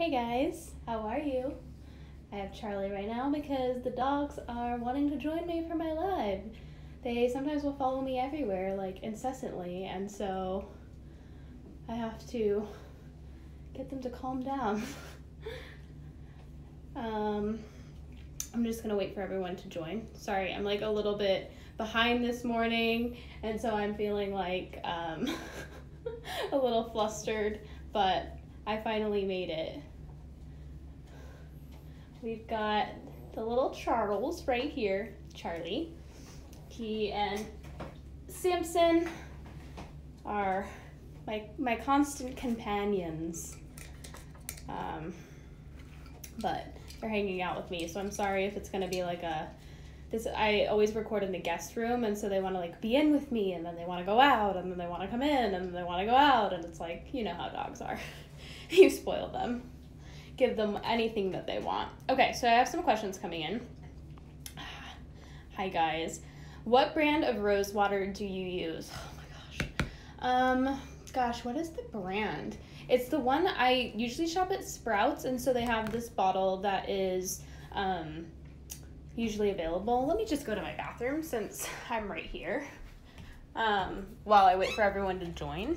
Hey guys, how are you? I have Charlie right now because the dogs are wanting to join me for my live. They sometimes will follow me everywhere, like incessantly, and so I have to get them to calm down. I'm just gonna wait for everyone to join. Sorry, I'm like a little bit behind this morning, and so I'm feeling like a little flustered, but I finally made it. We've got the little Charles right here, Charlie. He and Samson are my constant companions. But they're hanging out with me, so I'm sorry if it's gonna be like I always record in the guest room, and so they want to like be in with me, and then they want to go out, and then they want to come in, and then they want to go out, and it's like, you know how dogs are. You spoil them. Give them anything that they want. Okay, so I have some questions coming in. Hi guys. What brand of rose water do you use? Oh my gosh. What is the brand? It's the one I usually shop at Sprouts, and so they have this bottle that is usually available. Let me just go to my bathroom since I'm right here while I wait for everyone to join.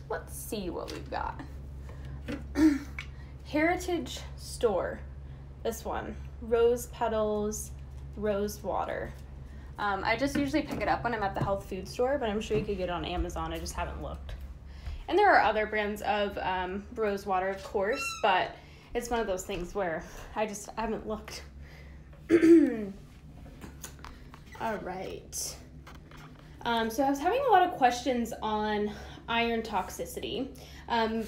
Let's see what we've got. Heritage Store. This one. Rose petals, rose water. I just usually pick it up when I'm at the health food store, but I'm sure you could get it on Amazon. I just haven't looked. And there are other brands of rose water, of course, but it's one of those things where I haven't looked. All right. So I was having a lot of questions on iron toxicity.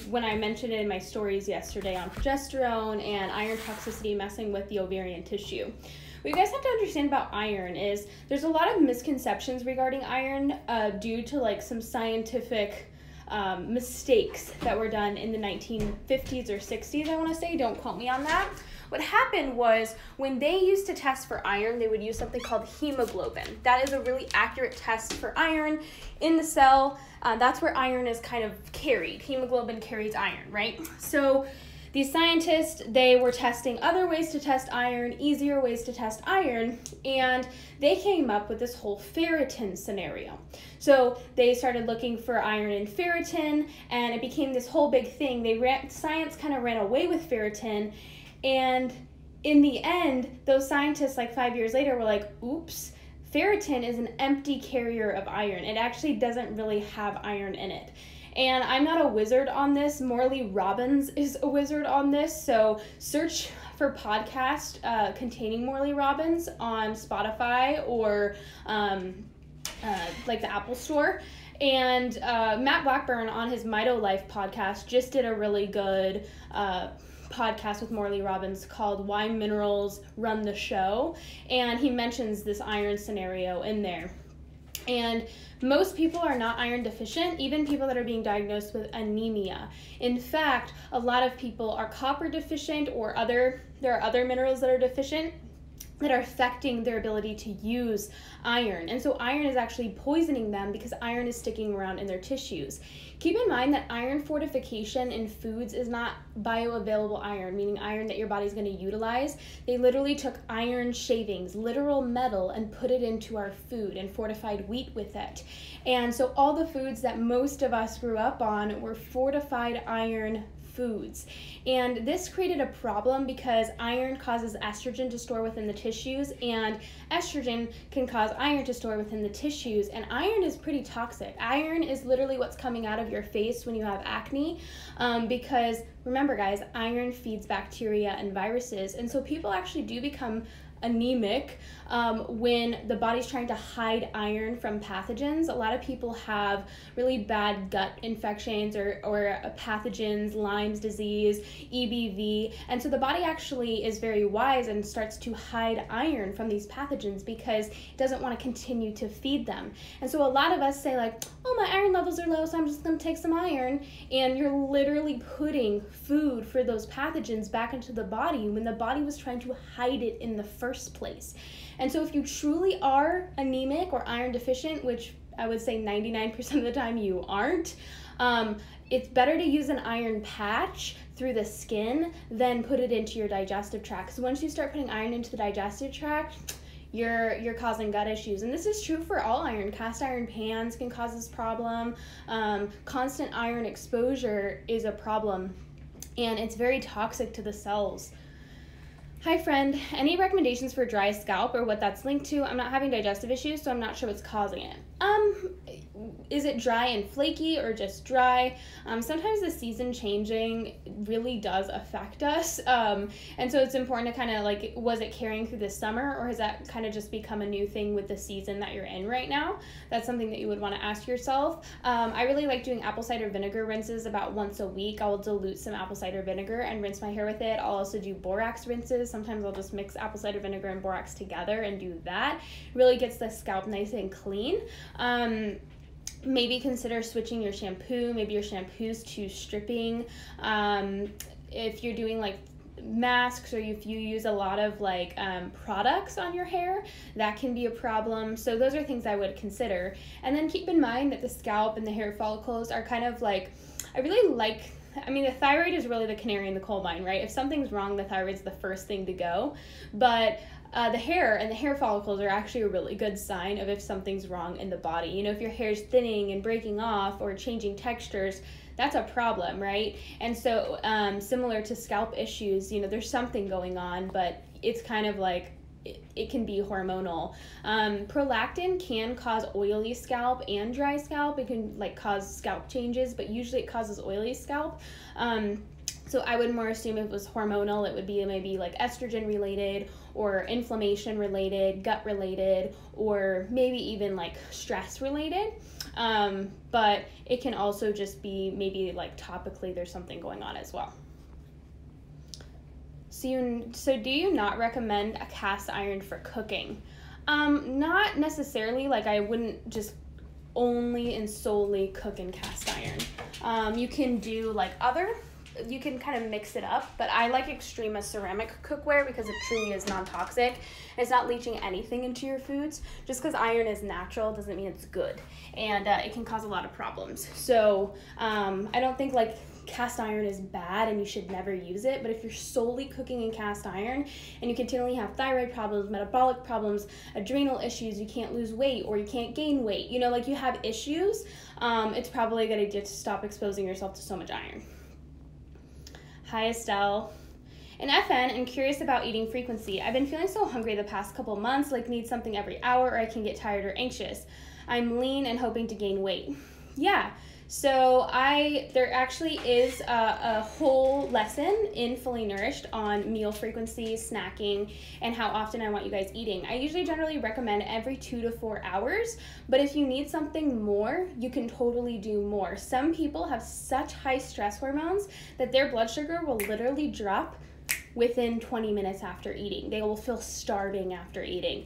When I mentioned it in my stories yesterday on progesterone and iron toxicity messing with the ovarian tissue. What you guys have to understand about iron is there's a lot of misconceptions regarding iron due to like some scientific mistakes that were done in the 1950s or 60s, I want to say. Don't quote me on that. What happened was when they used to test for iron, they would use something called hemoglobin. That is a really accurate test for iron in the cell. That's where iron is kind of carried. Hemoglobin carries iron, right? So these scientists, they were testing other ways to test iron, easier ways to test iron, and they came up with this whole ferritin scenario. So they started looking for iron in ferritin, and it became this whole big thing. Science kind of ran away with ferritin, and in the end, those scientists like 5 years later were like, oops, ferritin is an empty carrier of iron. It actually doesn't really have iron in it. And I'm not a wizard on this. Morley Robbins is a wizard on this. So search for podcast containing Morley Robbins on Spotify or like the Apple Store. And Matt Blackburn on his Mito Life podcast just did a really good podcast with Morley Robbins called Why Minerals Run the Show, and he mentions this iron scenario in there. And most people are not iron deficient, even people that are being diagnosed with anemia. In fact, a lot of people are copper deficient, or there are other minerals that are deficient that are affecting their ability to use iron. And so iron is actually poisoning them because iron is sticking around in their tissues. Keep in mind that iron fortification in foods is not bioavailable iron, meaning iron that your body's going to utilize. They literally took iron shavings, literal metal, and put it into our food and fortified wheat with it. And so all the foods that most of us grew up on were fortified iron foods. And this created a problem because iron causes estrogen to store within the tissues, and estrogen can cause iron to store within the tissues, and iron is pretty toxic. Iron is literally what's coming out of your face when you have acne, because remember guys, iron feeds bacteria and viruses, and so people actually do become anemic when the body's trying to hide iron from pathogens. A lot of people have really bad gut infections or pathogens, Lyme's disease, EBV, and so the body actually is very wise and starts to hide iron from these pathogens because it doesn't want to continue to feed them. And so a lot of us say like, oh, my iron levels are low, so I'm just going to take some iron, and you're literally putting food for those pathogens back into the body when the body was trying to hide it in the first place. And so if you truly are anemic or iron deficient, which I would say 99% of the time you aren't, It's better to use an iron patch through the skin than put it into your digestive tract. So once you start putting iron into the digestive tract, you're causing gut issues. And this is true for all iron. Cast iron pans can cause this problem. Constant iron exposure is a problem, and it's very toxic to the cells. Hi friend, any recommendations for dry scalp or what that's linked to? I'm not having digestive issues, so I'm not sure what's causing it. Is it dry and flaky or just dry? Sometimes the season changing really does affect us. And so it's important to kind of like, was it carrying through the summer, or has that kind of just become a new thing with the season that you're in right now? That's something that you would want to ask yourself. I really like doing apple cider vinegar rinses about once a week. I'll dilute some apple cider vinegar and rinse my hair with it. I'll also do borax rinses. Sometimes I'll just mix apple cider vinegar and borax together and do that. Really gets the scalp nice and clean. Maybe consider switching your shampoo. Maybe your shampoo's too stripping. If you're doing like masks, or if you use a lot of like products on your hair, that can be a problem. So those are things I would consider. And then keep in mind that the scalp and the hair follicles are kind of like, the thyroid is really the canary in the coal mine, right? If something's wrong, the thyroid's the first thing to go. But the hair and the hair follicles are actually a really good sign of if something's wrong in the body. You know, if your hair's thinning and breaking off or changing textures, that's a problem, right? And so similar to scalp issues, you know, there's something going on, but it's kind of like, it can be hormonal. Prolactin can cause oily scalp and dry scalp. It can like cause scalp changes, but usually it causes oily scalp. So I would more assume if it was hormonal, it would be maybe like estrogen related or inflammation related, gut related, or maybe even like stress related. But it can also just be maybe like topically there's something going on as well. So do you not recommend a cast iron for cooking? Not necessarily. Like I wouldn't just only and solely cook in cast iron. You can do like you can kind of mix it up, but I like Extrema ceramic cookware because it truly is non-toxic. It's not leaching anything into your foods. Just because iron is natural doesn't mean it's good, and it can cause a lot of problems. So I don't think like cast iron is bad and you should never use it, but if you're solely cooking in cast iron and you continually have thyroid problems, metabolic problems, adrenal issues, you can't lose weight or you can't gain weight, you know, like you have issues, it's probably a good idea to stop exposing yourself to so much iron. Hi Estelle. In FN, I'm curious about eating frequency. I've been feeling so hungry the past couple months, like need something every hour or I can get tired or anxious. I'm lean and hoping to gain weight. Yeah, so there actually is a whole lesson in Fully Nourished on meal frequency, snacking, and how often I want you guys eating. I usually generally recommend every 2 to 4 hours, but if you need something more, you can totally do more. Some people have such high stress hormones that their blood sugar will literally drop within 20 minutes after eating. They will feel starving after eating,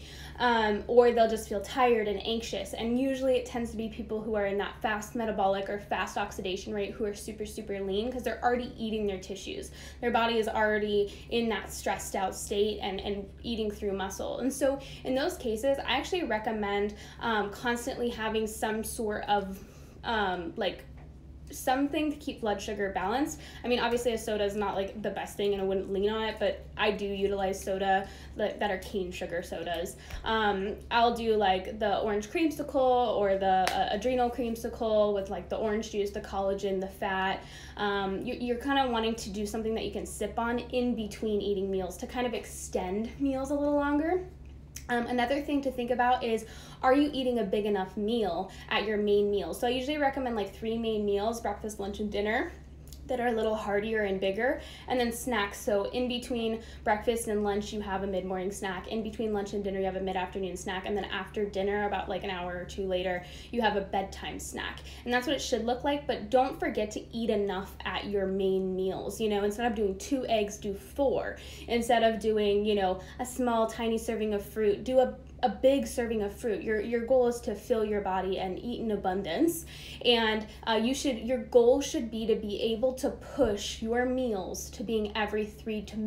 or they'll just feel tired and anxious. And usually it tends to be people who are in that fast metabolic or fast oxidation rate who are super, super lean because they're already eating their tissues. Their body is already in that stressed out state and eating through muscle. And so in those cases, I actually recommend constantly having some sort of something to keep blood sugar balanced. I mean, obviously a soda is not like the best thing and I wouldn't lean on it, but I do utilize soda that are cane sugar sodas. I'll do like the orange creamsicle or the adrenal creamsicle with like the orange juice, the collagen, the fat. You're kind of wanting to do something that you can sip on in between eating meals to kind of extend meals a little longer. Another thing to think about is, are you eating a big enough meal at your main meal? So I usually recommend like 3 main meals, breakfast, lunch, and dinner, that are a little heartier and bigger, and then snacks. So in between breakfast and lunch, you have a mid-morning snack. In between lunch and dinner, you have a mid-afternoon snack. And then after dinner, about like an hour or two later, you have a bedtime snack. And that's what it should look like, but don't forget to eat enough at your main meals. You know, instead of doing 2 eggs, do 4. Instead of doing, you know, a small, tiny serving of fruit, do a big serving of fruit. Your goal is to fill your body and eat in abundance, and your goal should be to be able to push your meals to being every 3 to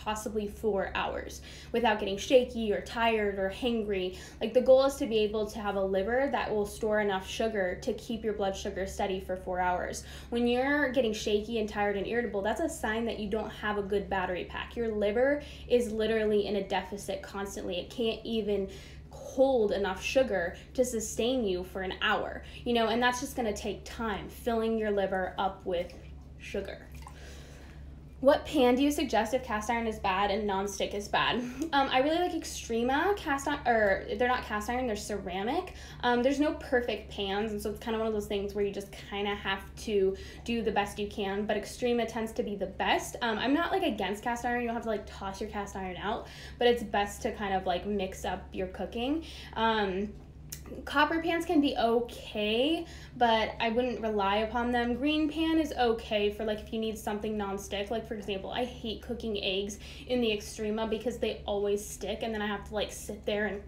possibly 4 hours without getting shaky or tired or hangry. Like, the goal is to be able to have a liver that will store enough sugar to keep your blood sugar steady for 4 hours. When you're getting shaky and tired and irritable, that's a sign that you don't have a good battery pack. Your liver is literally in a deficit constantly. It can't even hold enough sugar to sustain you for an hour, you know, and that's just going to take time, filling your liver up with sugar. What pan do you suggest if cast iron is bad and non-stick is bad? I really like Extrema cast iron, or they're not cast iron, they're ceramic. There's no perfect pans, and so it's kind of one of those things where you just kind of have to do the best you can, but Extrema tends to be the best. I'm not like against cast iron, you don't have to like toss your cast iron out, but it's best to kind of like mix up your cooking. Copper pans can be okay, but I wouldn't rely upon them. Green pan is okay for like if you need something non-stick. Like, for example, I hate cooking eggs in the Extrema because they always stick, and then I have to like sit there and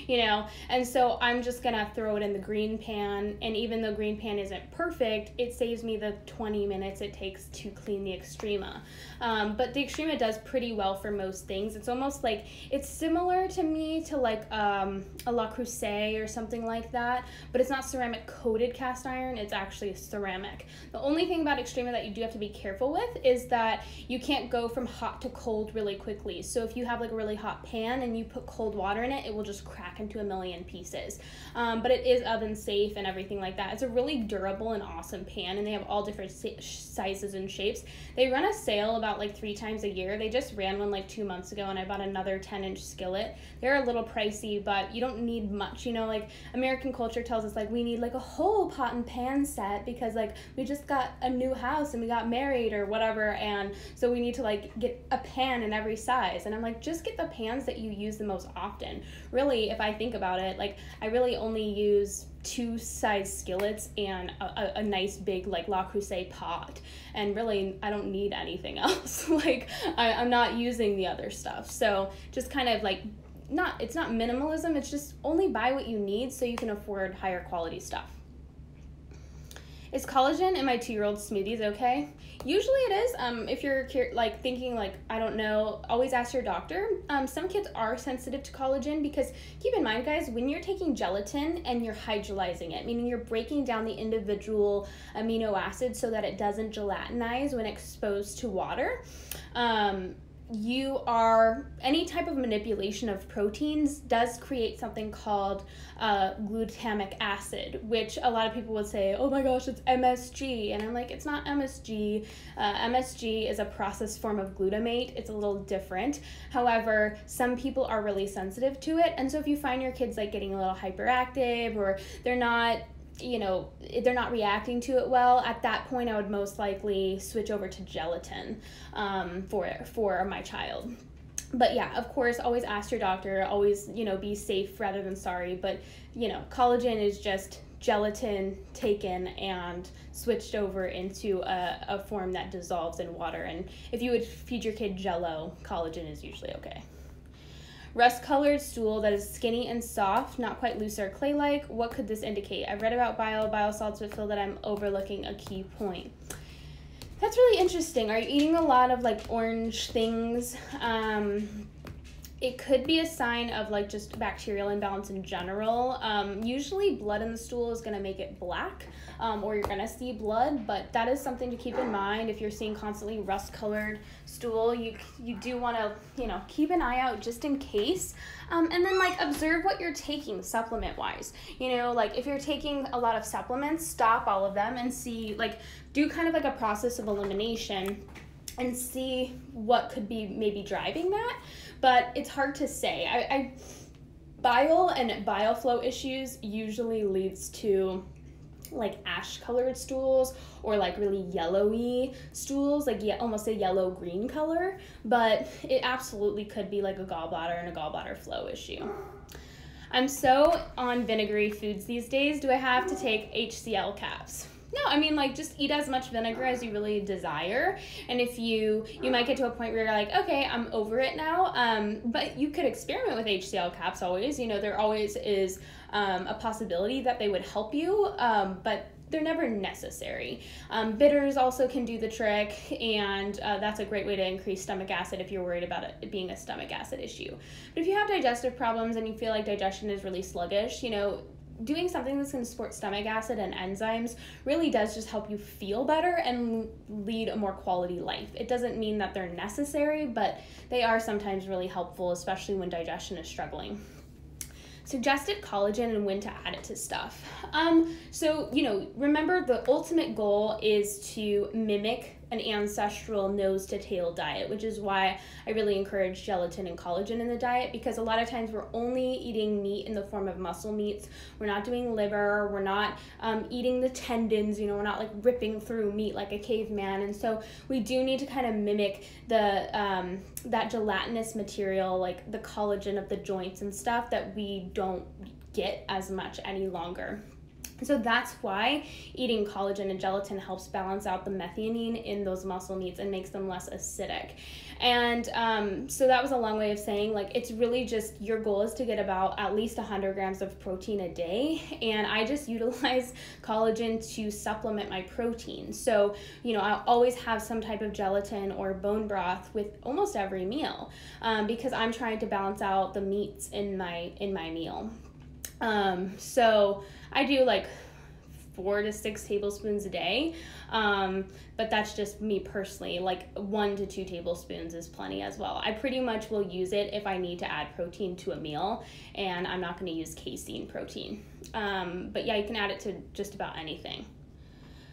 you know, and so I'm just gonna throw it in the green pan, and even though green pan isn't perfect, it saves me the 20 minutes it takes to clean the Extrema. But the Extrema does pretty well for most things. It's almost like, it's similar to me to like a La Creuset or something like that, but it's not ceramic coated cast iron, it's actually ceramic. The only thing about Extrema that you do have to be careful with is that you can't go from hot to cold really quickly. So if you have like a really hot pan and you put cold water in it, it will just crack into a million pieces. But it is oven safe and everything like that. It's a really durable and awesome pan, and they have all different sizes and shapes. They run a sale about like 3 times a year. They just ran one like 2 months ago, and I bought another 10-inch skillet. They're a little pricey, but you don't need much, you know, like American culture tells us like we need like a whole pot and pan set because like we just got a new house and we got married or whatever, and so we need to like get a pan in every size. And I'm like, just get the pans that you use the most often. Really, if I think about it, like I really only use 2 size skillets and a nice big like La Creuset pot, and really I don't need anything else. Like I'm not using the other stuff, so just kind of like it's not minimalism, it's just only buy what you need so you can afford higher quality stuff. Is collagen in my 2-year-old smoothies okay? Usually it is. If you're like thinking like, I don't know, always ask your doctor. Some kids are sensitive to collagen because keep in mind, guys, when you're taking gelatin and you're hydrolyzing it, meaning you're breaking down the individual amino acids so that it doesn't gelatinize when exposed to water, any type of manipulation of proteins does create something called glutamic acid, which a lot of people would say, oh my gosh, it's MSG. And I'm like, it's not MSG. MSG is a processed form of glutamate. It's a little different. However, some people are really sensitive to it. And so if you find your kids like getting a little hyperactive, or they're not reacting to it well, at that point I would most likely switch over to gelatin for my child. But yeah, of course, always ask your doctor, always, be safe rather than sorry. But, collagen is just gelatin taken and switched over into a form that dissolves in water. And if you would feed your kid Jell-O, collagen is usually okay. Rust-colored stool that is skinny and soft, not quite loose or clay-like. What could this indicate? I've read about bile salts, but feel that I'm overlooking a key point. That's really interesting. Are you eating a lot of like orange things? It could be a sign of like just bacterial imbalance in general. Usually blood in the stool is going to make it black, or you're going to see blood, but that is something to keep in mind. If you're seeing constantly rust-colored stool, you do want to, keep an eye out just in case. And then like observe what you're taking supplement-wise. Like if you're taking a lot of supplements, stop all of them and see, like do kind of like a process of elimination and see what could be maybe driving that. But it's hard to say. Bile and bile flow issues usually leads to like ash colored stools or like really yellowy stools, like almost a yellow green color, but it absolutely could be like a gallbladder and a gallbladder flow issue. I'm so on vinegary foods these days. Do I have to take HCl caps? No, I mean, like, just eat as much vinegar as you really desire. And if you might get to a point where you're like, okay, I'm over it now. But you could experiment with HCl caps always. There always is a possibility that they would help you. But they're never necessary. Bitters also can do the trick, and that's a great way to increase stomach acid if you're worried about it being a stomach acid issue. But if you have digestive problems and you feel like digestion is really sluggish, doing something that's going to support stomach acid and enzymes really does just help you feel better and lead a more quality life. It doesn't mean that they're necessary, but they are sometimes really helpful, especially when digestion is struggling. Suggested collagen and when to add it to stuff. So, remember the ultimate goal is to mimic an ancestral nose to tail diet, which is why I really encourage gelatin and collagen in the diet, because a lot of times we're only eating meat in the form of muscle meats. We're not doing liver, we're not eating the tendons, we're not like ripping through meat like a caveman. And so we do need to kind of mimic the that gelatinous material, like the collagen of the joints and stuff that we don't get as much any longer. So that's why eating collagen and gelatin helps balance out the methionine in those muscle meats and makes them less acidic. And so that was a long way of saying, like, it's really just your goal is to get about at least 100 grams of protein a day. And I just utilize collagen to supplement my protein. So, I always have some type of gelatin or bone broth with almost every meal because I'm trying to balance out the meats in my meal. So I do like 4 to 6 tablespoons a day, but that's just me personally. Like 1 to 2 tablespoons is plenty as well. I pretty much will use it if I need to add protein to a meal, and I'm not going to use casein protein. But yeah, you can add it to just about anything.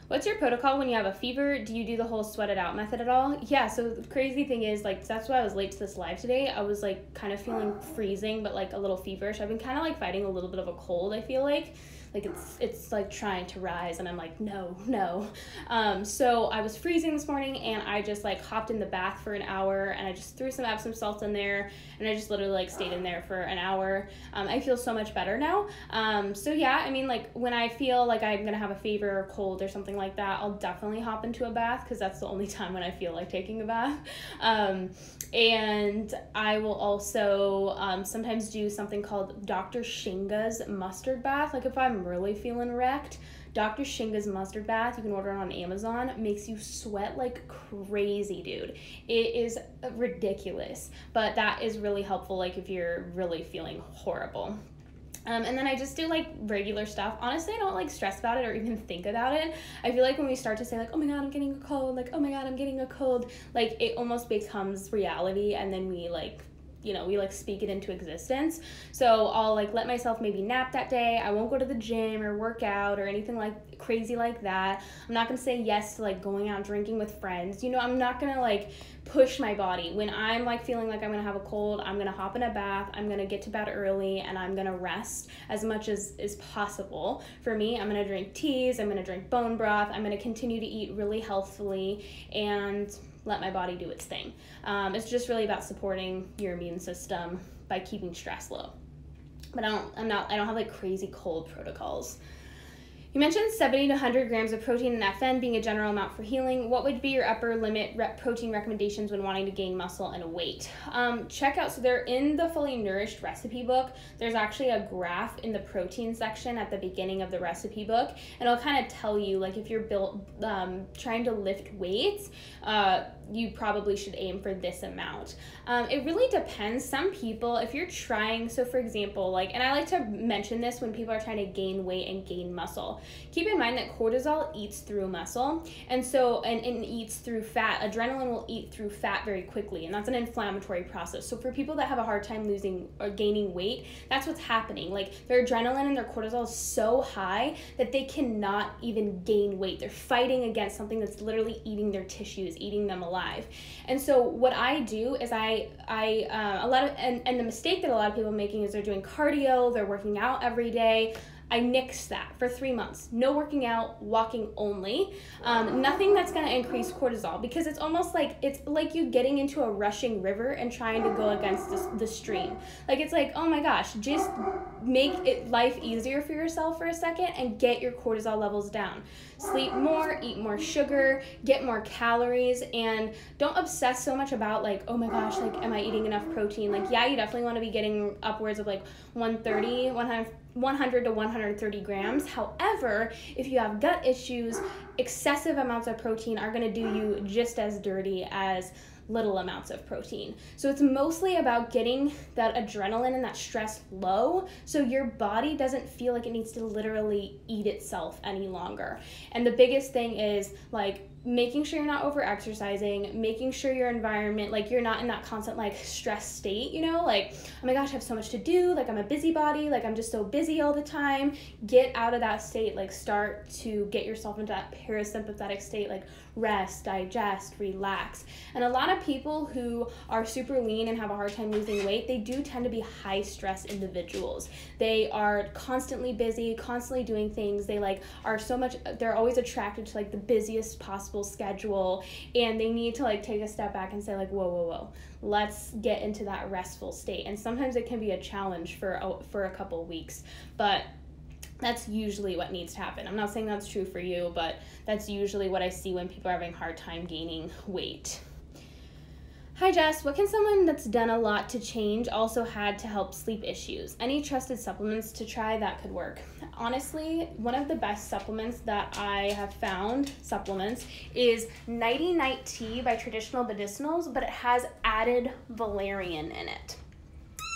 What's your protocol when you have a fever? Do you do the whole sweat it out method at all? Yeah, so the crazy thing is, like, that's why I was late to this live today. I was, like, kind of feeling freezing, but, like, a little feverish. I've been kind of, like, fighting a little bit of a cold, I feel like. Like, it's like, trying to rise, and I'm like, no. So I was freezing this morning, and I just, like, hopped in the bath for an hour, and I just threw some Epsom salts in there, and I just literally, like, stayed in there for an hour. I feel so much better now. So, yeah, I mean, like, when I feel like I'm going to have a fever or cold or something like that, I'll definitely hop into a bath, because that's the only time when I feel like taking a bath. And I will also sometimes do something called Dr. Shinga's mustard bath. Like, if I'm really feeling wrecked, Dr. Shinga's mustard bath, you can order it on Amazon, makes you sweat like crazy, dude. It is ridiculous, but that is really helpful, like, if you're really feeling horrible. And then I just do, like, regular stuff. Honestly, I don't, like, stress about it or even think about it. I feel like when we start to say, like, oh my god, I'm getting a cold, like, oh my god, I'm getting a cold, like, it almost becomes reality, and then we, like, we, like, speak it into existence. So I'll, like, let myself maybe nap that day. I won't go to the gym or work out or anything, like, crazy like that. I'm not gonna say yes to, like, going out drinking with friends. I'm not gonna, like, push my body. When I'm, like, feeling like I'm gonna have a cold, I'm gonna hop in a bath, I'm gonna get to bed early, and I'm gonna rest as much as is possible. For me, I'm gonna drink teas, I'm gonna drink bone broth, I'm gonna continue to eat really healthfully, and let my body do its thing. It's just really about supporting your immune system by keeping stress low. But I don't have, like, crazy cold protocols. You mentioned 70 to 100 grams of protein and FN being a general amount for healing. What would be your upper limit protein recommendations when wanting to gain muscle and weight? Check out, so they're in the Fully Nourished recipe book. There's actually a graph in the protein section at the beginning of the recipe book, and it'll kind of tell you, like, if you're trying to lift weights, you probably should aim for this amount. It really depends. Some people, if you're trying, so for example, like, and I like to mention this when people are trying to gain weight and gain muscle. Keep in mind that cortisol eats through muscle, and eats through fat. Adrenaline will eat through fat very quickly, and that's an inflammatory process. So for people that have a hard time losing or gaining weight, that's what's happening. Like, their adrenaline and their cortisol is so high that they cannot even gain weight. They're fighting against something that's literally eating their tissues, eating them alive. And so what I do is and the mistake that a lot of people are making is they're doing cardio, they're working out every day. I nixed that for 3 months. No working out, walking only. Nothing that's gonna increase cortisol, because it's almost like, it's like you getting into a rushing river and trying to go against the stream. Like, it's like, oh my gosh, just make it life easier for yourself for a second and get your cortisol levels down. Sleep more, eat more sugar, get more calories, and don't obsess so much about, like, oh my gosh, like, am I eating enough protein? Like, yeah, you definitely want to be getting upwards of, like, 130, 100 to 130 grams. However, if you have gut issues, excessive amounts of protein are going to do you just as dirty as little amounts of protein. So it's mostly about getting that adrenaline and that stress low so your body doesn't feel like it needs to literally eat itself any longer. And the biggest thing is like making sure you're not over exercising, making sure your environment, like you're not in that constant like stress state, you know, like, oh my gosh, I have so much to do, like I'm a busybody, like I'm just so busy all the time. Get out of that state, like start to get yourself into that parasympathetic state, like rest, digest, relax. And a lot of people who are super lean and have a hard time losing weight, they do tend to be high stress individuals. They are constantly busy, constantly doing things. They like are so much, they're always attracted to like the busiest possible schedule, and they need to like take a step back and say like, whoa, let's get into that restful state. And sometimes it can be a challenge for a couple weeks, but that's usually what needs to happen. I'm not saying that's true for you, but that's usually what I see when people are having a hard time gaining weight. Hi Jess, what can someone that's done a lot to change also had to help sleep issues? Any trusted supplements to try that could work? Honestly, one of the best supplements that I have found, is Nighty Night Tea by Traditional Medicinals, but it has added valerian in it.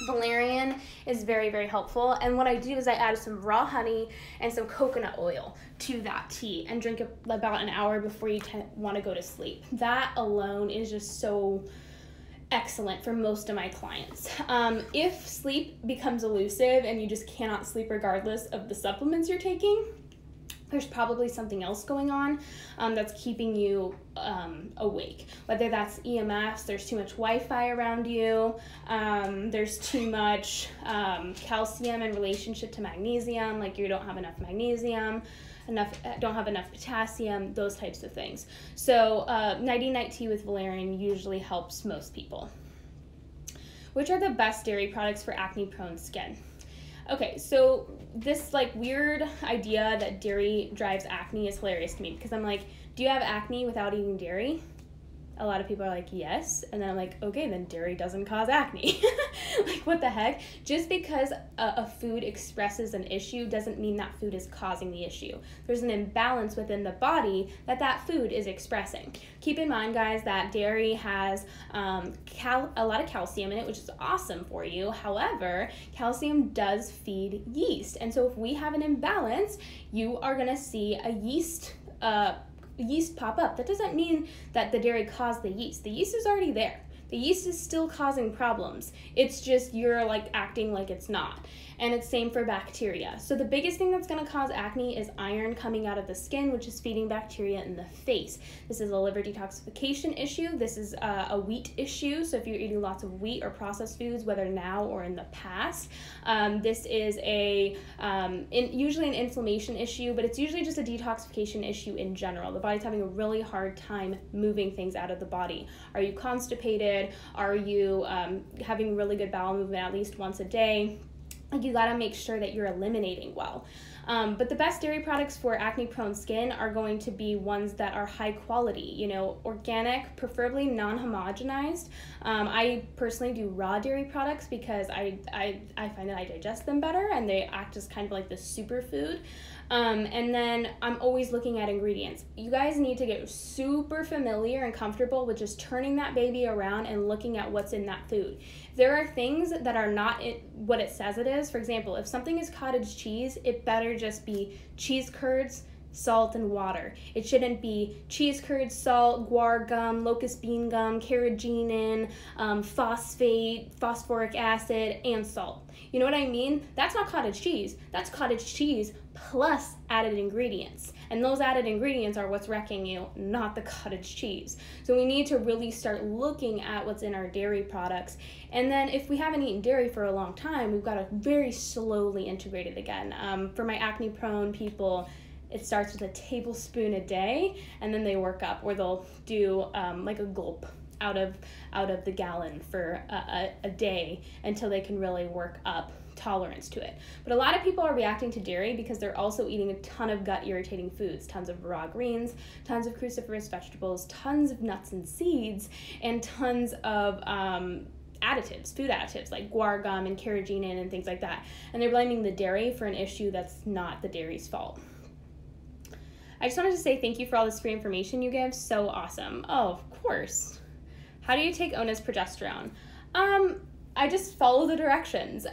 Valerian is very, very helpful, and what I do is I add some raw honey and some coconut oil to that tea and drink it about an hour before you want to go to sleep. That alone is just so excellent for most of my clients. If sleep becomes elusive and you just cannot sleep regardless of the supplements you're taking, there's probably something else going on that's keeping you awake. Whether that's EMFs, there's too much Wi-Fi around you, there's too much calcium in relationship to magnesium, like you don't have enough magnesium, don't have enough potassium, those types of things. So Nighty Night Tea with valerian usually helps most people. Which are the best dairy products for acne-prone skin? Okay, so this like weird idea that dairy drives acne is hilarious to me, because I'm like, do you have acne without eating dairy? A lot of people are like, yes. And then I'm like, okay, then dairy doesn't cause acne. Like, what the heck? Just because a food expresses an issue doesn't mean that food is causing the issue. There's an imbalance within the body that food is expressing. Keep in mind, guys, that dairy has a lot of calcium in it, which is awesome for you. However, calcium does feed yeast. And so if we have an imbalance, you are going to see a yeast pop up. That doesn't mean that the dairy caused the yeast. The yeast is already there. The yeast is still causing problems. It's just you're like acting like it's not. And it's same for bacteria. So the biggest thing that's going to cause acne is iron coming out of the skin, which is feeding bacteria in the face. This is a liver detoxification issue. This is a wheat issue. So if you're eating lots of wheat or processed foods, whether now or in the past, this is usually an inflammation issue, but it's usually just a detoxification issue in general. The body's having a really hard time moving things out of the body. Are you constipated? Are you having really good bowel movement at least once a day? Like, you gotta make sure that you're eliminating well. But the best dairy products for acne-prone skin are going to be ones that are high quality, organic, preferably non-homogenized. I personally do raw dairy products because I find that I digest them better and they act as kind of like the superfood. And then I'm always looking at ingredients. You guys need to get super familiar and comfortable with just turning that baby around and looking at what's in that food. There are things that are not what it says it is. For example, if something is cottage cheese, it better just be cheese curds, salt, and water. It shouldn't be cheese curds, salt, guar gum, locust bean gum, carrageenan, phosphate, phosphoric acid, and salt. You know what I mean? That's not cottage cheese. That's cottage cheese plus added ingredients. And those added ingredients are what's wrecking you, not the cottage cheese. So we need to really start looking at what's in our dairy products. And then if we haven't eaten dairy for a long time, we've got to very slowly integrate it again. For my acne-prone people, it starts with a tablespoon a day, and then they work up, or they'll do like a gulp out of the gallon for a day until they can really work up tolerance to it. But a lot of people are reacting to dairy because they're also eating a ton of gut irritating foods, tons of raw greens, tons of cruciferous vegetables, tons of nuts and seeds, and tons of additives, food additives like guar gum and carrageenan and things like that. And they're blaming the dairy for an issue that's not the dairy's fault. I just wanted to say thank you for all this free information you give. So awesome. Oh, of course. How do you take Ona's progesterone? I just follow the directions.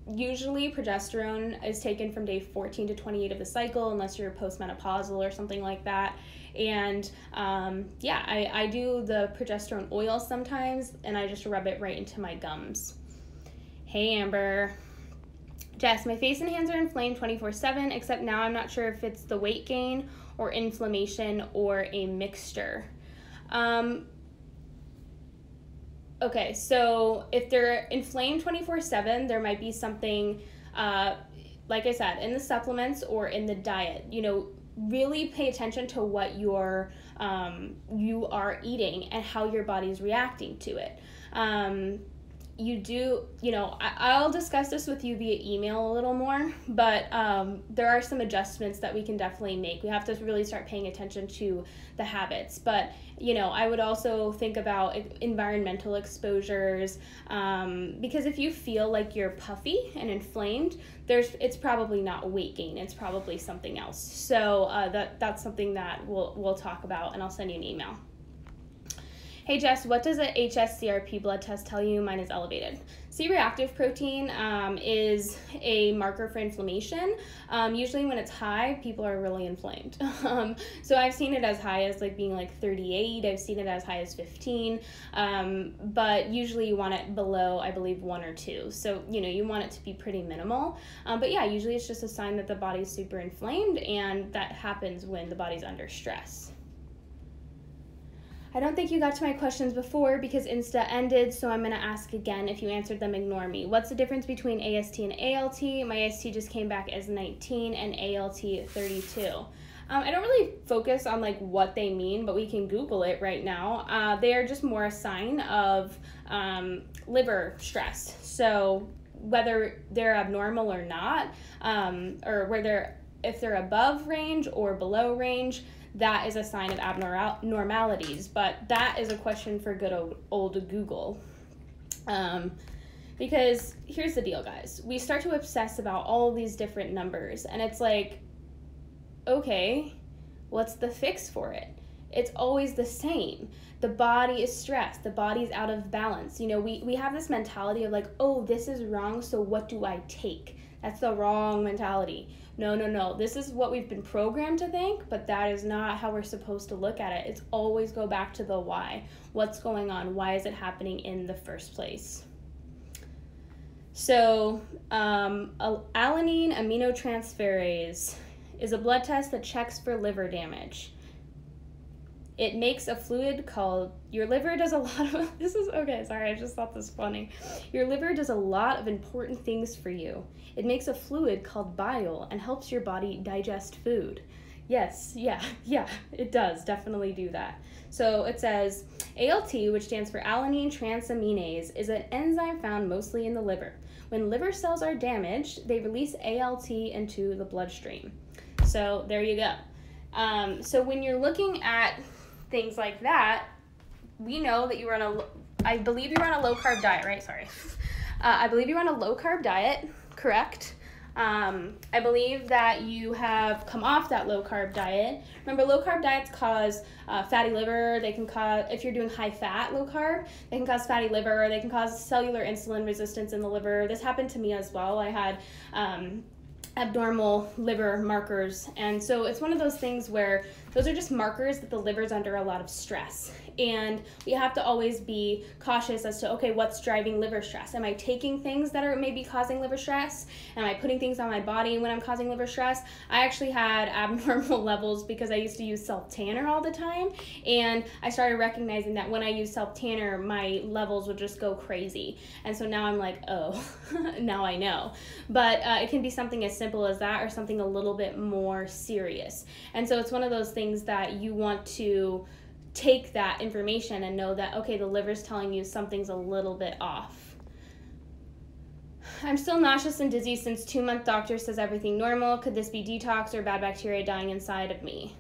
Usually progesterone is taken from day 14 to 28 of the cycle, unless you're postmenopausal or something like that. And I do the progesterone oil sometimes, and I just rub it right into my gums. Hey, Amber. Jess, my face and hands are inflamed 24/7, except now I'm not sure if it's the weight gain or inflammation or a mixture. Okay, so if they're inflamed 24/7, there might be something, like I said, in the supplements or in the diet. You know, really pay attention to what you are eating and how your body's reacting to it. I'll discuss this with you via email a little more, but there are some adjustments that we can definitely make. We have to really start paying attention to the habits, but I would also think about environmental exposures, because if you feel like you're puffy and inflamed, it's probably not weight gain, it's probably something else. So that's something that we'll talk about, and I'll send you an email. Hey Jess, what does a HSCRP blood test tell you? Mine is elevated. C-reactive protein is a marker for inflammation. Usually when it's high, people are really inflamed. So I've seen it as high as being like 38. I've seen it as high as 15. But usually you want it below, I believe, 1 or 2. So, you want it to be pretty minimal. But yeah, usually it's just a sign that the body's super inflamed, and that happens when the body's under stress. I don't think you got to my questions before because Insta ended, so I'm going to ask again. If you answered them, ignore me. What's the difference between AST and ALT? My AST just came back as 19 and ALT 32. I don't really focus on what they mean, but we can Google it right now. They are just more a sign of liver stress. So whether they're abnormal or not, or if they're above range or below range, that is a sign of abnormalities, but that is a question for good old Google. Because here's the deal, guys. We start to obsess about all these different numbers, and it's like, okay, what's the fix for it? It's always the same. The body is stressed. The body's out of balance. We have this mentality of oh, this is wrong, so what do I take? That's the wrong mentality. No. This is what we've been programmed to think, but that is not how we're supposed to look at it. It's always go back to the why. What's going on? Why is it happening in the first place? So, alanine aminotransferase is a blood test that checks for liver damage. It makes a fluid called, your liver does a lot of, I just thought this funny. Your liver does a lot of important things for you. It makes a fluid called bile and helps your body digest food. Yes, yeah, it does definitely do that. So it says, ALT, which stands for alanine transaminase, is an enzyme found mostly in the liver. When liver cells are damaged, they release ALT into the bloodstream. So there you go. So when you're looking at things like that, we know that I believe you're on a low carb diet, right? Sorry. I believe you're on a low carb diet, correct? I believe that you have come off that low carb diet. Remember, low carb diets cause fatty liver. They can cause, if you're doing high fat low carb, they can cause fatty liver. They can cause cellular insulin resistance in the liver. This happened to me as well. I had abnormal liver markers, and so it's one of those things where those are just markers that the liver's under a lot of stress, and we have to always be cautious as to, okay, what's driving liver stress? Am I taking things that are maybe causing liver stress? Am I putting things on my body when I'm causing liver stress? I actually had abnormal levels because I used to use self-tanner all the time, and I started recognizing that when I use self-tanner, my levels would just go crazy, and so now I'm like, oh, now I know. But it can be something as simple as that or something a little bit more serious, and so it's one of those things that you want to take that information and know that, okay, the liver's telling you something's a little bit off. I'm still nauseous and dizzy since 2-month doctor says everything normal. Could this be detox or bad bacteria dying inside of me?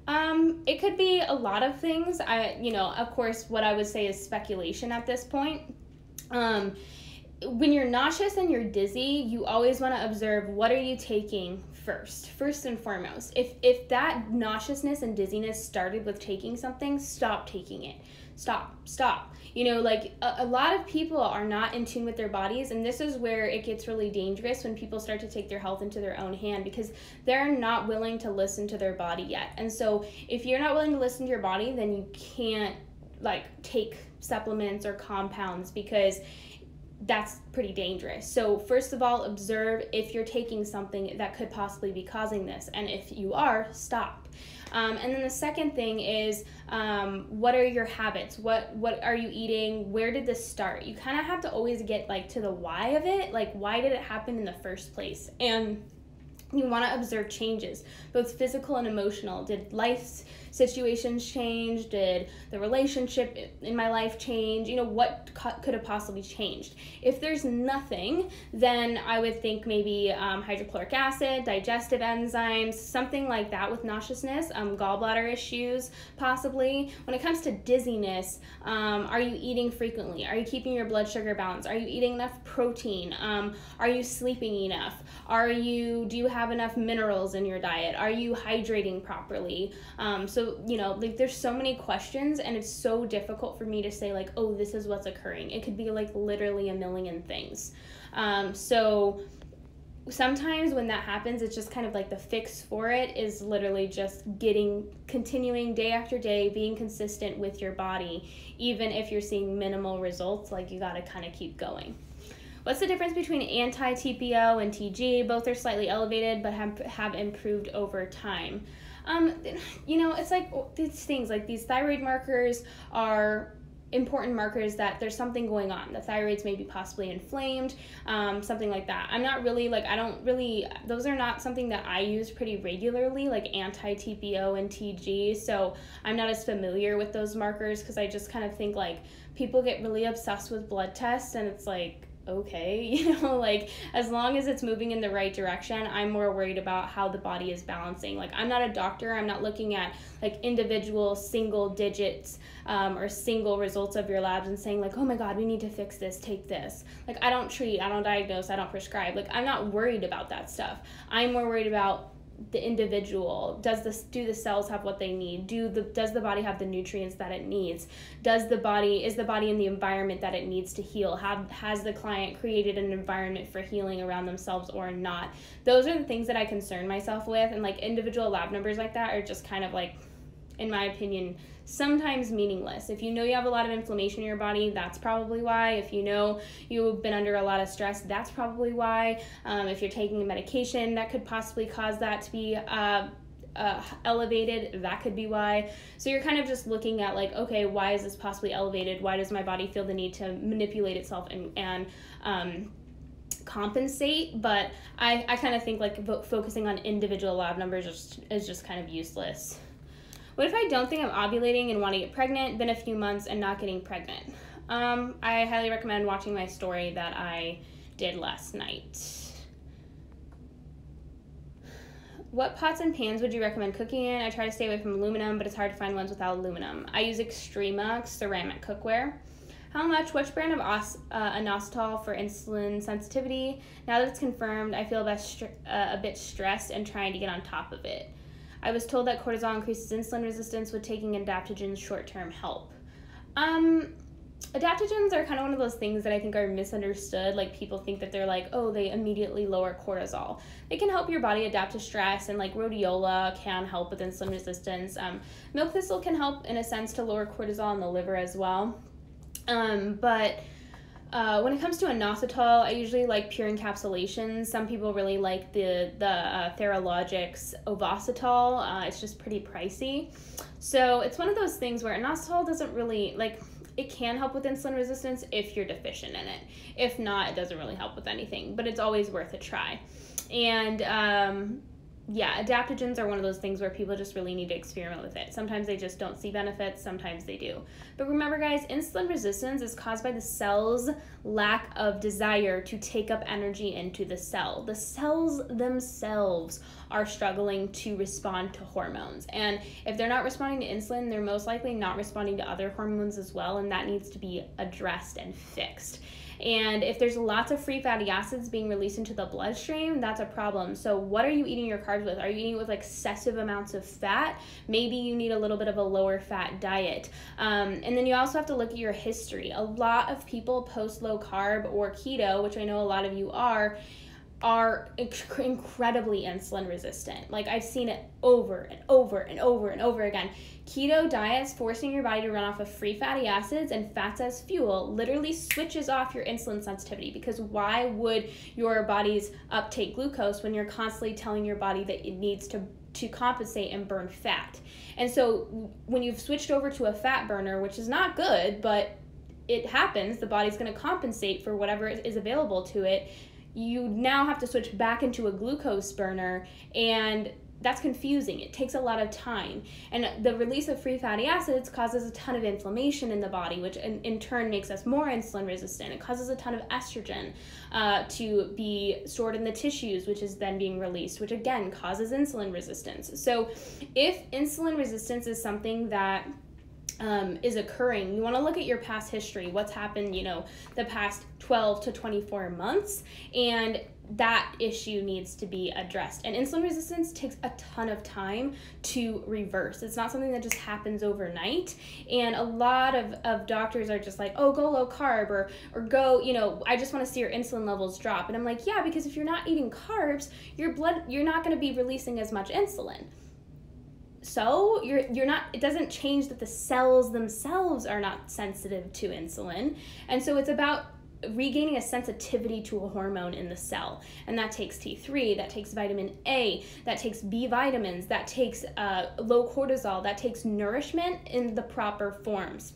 It could be a lot of things. Of course, what I would say is speculation at this point. When you're nauseous and you're dizzy, you always want to observe, what are you taking first and foremost. If that nauseousness and dizziness started with taking something, stop taking it. Stop. You know, like a lot of people are not in tune with their bodies, and this is where it gets really dangerous when people start to take their health into their own hand, because they're not willing to listen to their body yet. And so if you're not willing to listen to your body, then you can't like take supplements or compounds, because that's pretty dangerous. So first of all, observe if you're taking something that could possibly be causing this, and if you are, stop. And then the second thing is, what are your habits? What are you eating? Where did this start? You kind of have to always get like to the why of it, like why did it happen in the first place? And you want to observe changes, both physical and emotional. Did life situations change? Did the relationship in my life change? You know, what could have possibly changed? If there's nothing, then I would think maybe hydrochloric acid, digestive enzymes, something like that with nauseousness, gallbladder issues possibly. When it comes to dizziness, are you eating frequently? Are you keeping your blood sugar balanced? Are you eating enough protein? Are you sleeping enough? Do you have enough minerals in your diet? Are you hydrating properly? So, you know, like there's so many questions, and it's so difficult for me to say like, oh, this is what's occurring. It could be like literally a million things. So sometimes when that happens, it's just kind of like the fix for it is literally just continuing day after day, being consistent with your body. Even if you're seeing minimal results, like you got to kind of keep going. What's the difference between anti-TPO and TG? Both are slightly elevated, but have improved over time. You know, it's like these things, like these thyroid markers are important markers that there's something going on. The thyroid's maybe possibly inflamed, something like that. Those are not something that I use pretty regularly, like anti-TPO and TG, so I'm not as familiar with those markers, because I just kind of think like people get really obsessed with blood tests, and it's like, okay, you know, like as long as it's moving in the right direction, I'm more worried about how the body is balancing. Like I'm not a doctor, I'm not looking at like individual single digits or single results of your labs and saying like, oh my god, we need to fix this, take this. Like I don't treat, I don't diagnose, I don't prescribe. Like I'm not worried about that stuff. I'm more worried about the individual. Do the cells have what they need? Does the body have the nutrients that it needs? Is the body in the environment that it needs to heal? Has the client created an environment for healing around themselves or not? Those are the things that I concern myself with, and like individual lab numbers like that are just kind of like, in my opinion, sometimes meaningless. If you know you have a lot of inflammation in your body, that's probably why. If you know you've been under a lot of stress, that's probably why. If you're taking a medication that could possibly cause that to be elevated, that could be why. So you're kind of just looking at like, okay, why is this possibly elevated? Why does my body feel the need to manipulate itself and compensate? But I kind of think like focusing on individual lab numbers is just kind of useless. What if I don't think I'm ovulating and want to get pregnant, been a few months and not getting pregnant? I highly recommend watching my story that I did last night. What pots and pans would you recommend cooking in? I try to stay away from aluminum, but it's hard to find ones without aluminum. I use Extrema ceramic cookware. Which brand of inositol for insulin sensitivity? Now that it's confirmed, I feel a bit stressed and trying to get on top of it. I was told that cortisol increases insulin resistance, with taking adaptogens short-term help. Adaptogens are kind of one of those things that I think are misunderstood. Like people think that they're like, oh, they immediately lower cortisol. They can help your body adapt to stress, and like rhodiola can help with insulin resistance. Milk thistle can help in a sense to lower cortisol in the liver as well. When it comes to inositol, I usually like pure encapsulations. Some people really like the Theralogix Ovasitol. It's just pretty pricey. So it's one of those things where inositol doesn't really, like, it can help with insulin resistance if you're deficient in it. If not, it doesn't really help with anything, but it's always worth a try. And yeah, adaptogens are one of those things where people just really need to experiment with it. Sometimes they just don't see benefits, sometimes they do. But remember, guys, insulin resistance is caused by the cell's lack of desire to take up energy into the cell. The cells themselves are struggling to respond to hormones. And if they're not responding to insulin, they're most likely not responding to other hormones as well, and that needs to be addressed and fixed. And if there's lots of free fatty acids being released into the bloodstream, that's a problem. So what are you eating your carbs with? Are you eating it with excessive amounts of fat? Maybe you need a little bit of a lower fat diet. And then you also have to look at your history. A lot of people post low carb or keto, which I know a lot of you are incredibly insulin resistant. Like, I've seen it over and over and over and over again. Keto diets, forcing your body to run off of free fatty acids and fats as fuel, literally switches off your insulin sensitivity, because why would your body's uptake glucose when you're constantly telling your body that it needs to compensate and burn fat? And so when you've switched over to a fat burner, which is not good, but it happens, the body's going to compensate for whatever is available to it, you now have to switch back into a glucose burner, and that's confusing. It takes a lot of time. And the release of free fatty acids causes a ton of inflammation in the body, which in turn makes us more insulin resistant. It causes a ton of estrogen to be stored in the tissues, which is then being released, which again causes insulin resistance. So if insulin resistance is something that is occurring, you want to look at your past history, what's happened, the past 12 to 24 months, and that issue needs to be addressed. And insulin resistance takes a ton of time to reverse. It's not something that just happens overnight. And a lot of doctors are just like, oh, go low carb or go, I just want to see your insulin levels drop. And I'm like, yeah, because if you're not eating carbs, you're not going to be releasing as much insulin. So you're not, it doesn't change that the cells themselves are not sensitive to insulin. And so it's about regaining a sensitivity to a hormone in the cell. And that takes T3, that takes vitamin A, that takes B vitamins, that takes low cortisol, that takes nourishment in the proper forms.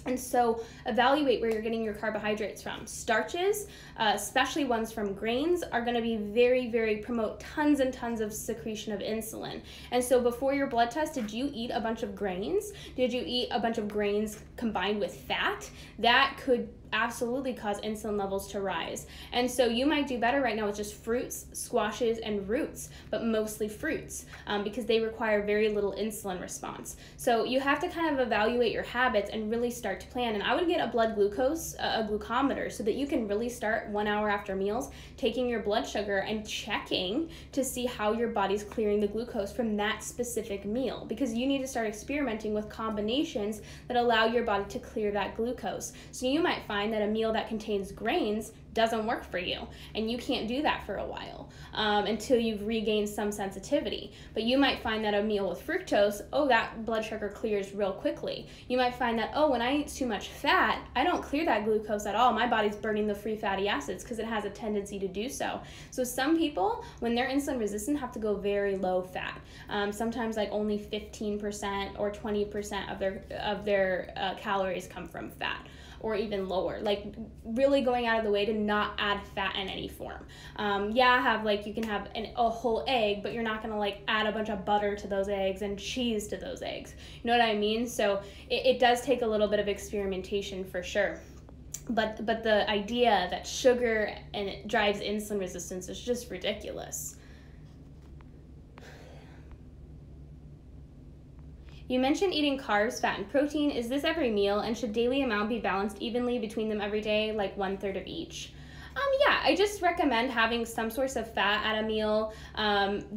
And so evaluate where you're getting your carbohydrates from. Starches, especially ones from grains, are going to be promote tons and tons of secretion of insulin. And so before your blood test, did you eat a bunch of grains? Did you eat a bunch of grains combined with fat? That could absolutely cause insulin levels to rise. And so you might do better right now with just fruits, squashes, and roots, but mostly fruits, because they require very little insulin response. So you have to kind of evaluate your habits and really start to plan. And I would get a blood glucose, a glucometer, so that you can really start 1 hour after meals, taking your blood sugar and checking to see how your body's clearing the glucose from that specific meal, because you need to start experimenting with combinations that allow your body to clear that glucose. So you might find that a meal that contains grains doesn't work for you, and you can't do that for a while until you've regained some sensitivity. But you might find that a meal with fructose, that blood sugar clears real quickly. You might find that, when I eat too much fat, I don't clear that glucose at all. My body's burning the free fatty acids because it has a tendency to do so. So some people, when they're insulin resistant, have to go very low fat. Sometimes like only 15% or 20% of their calories come from fat, or even lower, like really going out of the way to not add fat in any form. You can have a whole egg, but you're not gonna add a bunch of butter to those eggs and cheese to those eggs. You know what I mean? So it does take a little bit of experimentation for sure. But the idea that sugar and it drives insulin resistance is just ridiculous. You mentioned eating carbs, fat, and protein. Is this every meal, and should daily amount be balanced evenly between them every day, like 1/3 of each? Yeah, I just recommend having some source of fat at a meal,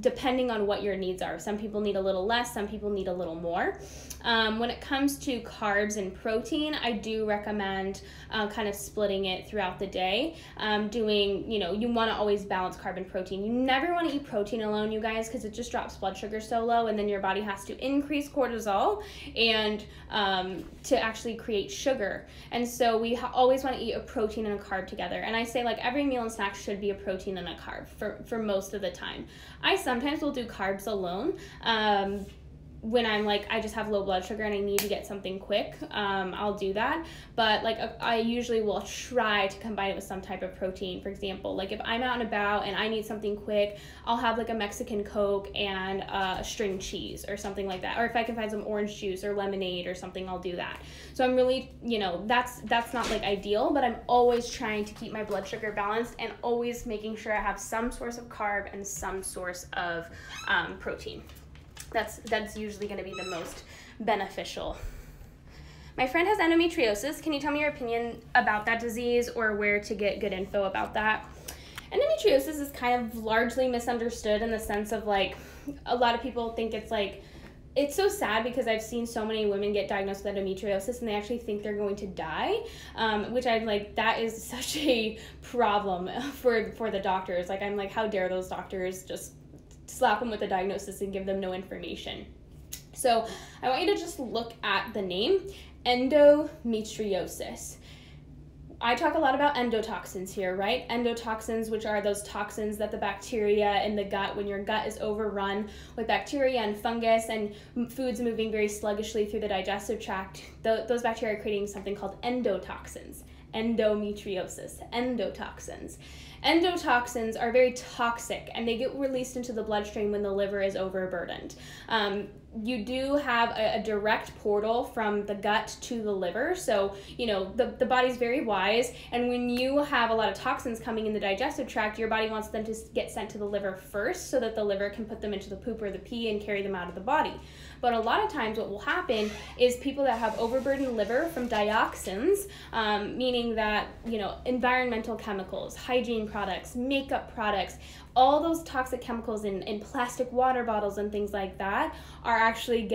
depending on what your needs are. Some people need a little less, some people need a little more. When it comes to carbs and protein, I do recommend kind of splitting it throughout the day. You want to always balance carb and protein. You never want to eat protein alone, you guys, because it just drops blood sugar so low, and then your body has to increase cortisol and to actually create sugar. And so we always want to eat a protein and a carb together. And I say every meal and snack should be a protein and a carb for most of the time. I sometimes will do carbs alone. when I'm like, I just have low blood sugar and I need to get something quick, I'll do that. But like, I usually will try to combine it with some type of protein. For example, like if I'm out and about and I need something quick, I'll have like a Mexican Coke and a string cheese or something like that. Or if I can find some orange juice or lemonade or something, I'll do that. So I'm really, you know, that's not like ideal, but I'm always trying to keep my blood sugar balanced and always making sure I have some source of carb and some source of protein. That's usually going to be the most beneficial. My friend has endometriosis. Can you tell me your opinion about that disease or where to get good info about that? Endometriosis is kind of largely misunderstood in the sense of like, a lot of people think it's like, it's so sad because I've seen so many women get diagnosed with endometriosis and they actually think they're going to die, which I'm like, that is such a problem for the doctors. Like, I'm like, how dare those doctors just slap them with a diagnosis and give them no information. So I want you to just look at the name, endometriosis. I talk a lot about endotoxins here, right? Endotoxins, which are those toxins that the bacteria in the gut, when your gut is overrun with bacteria and fungus and foods moving very sluggishly through the digestive tract, those bacteria are creating something called endotoxins. Endometriosis, endotoxins. Endotoxins are very toxic and they get released into the bloodstream when the liver is overburdened. You do have a direct portal from the gut to the liver. So, you know, the body's very wise. And when you have a lot of toxins coming in the digestive tract, your body wants them to get sent to the liver first so that the liver can put them into the poop or the pee and carry them out of the body. But a lot of times what will happen is people that have overburdened liver from dioxins, meaning that, you know, environmental chemicals, hygiene products, makeup products, all those toxic chemicals in plastic water bottles and things like that are actually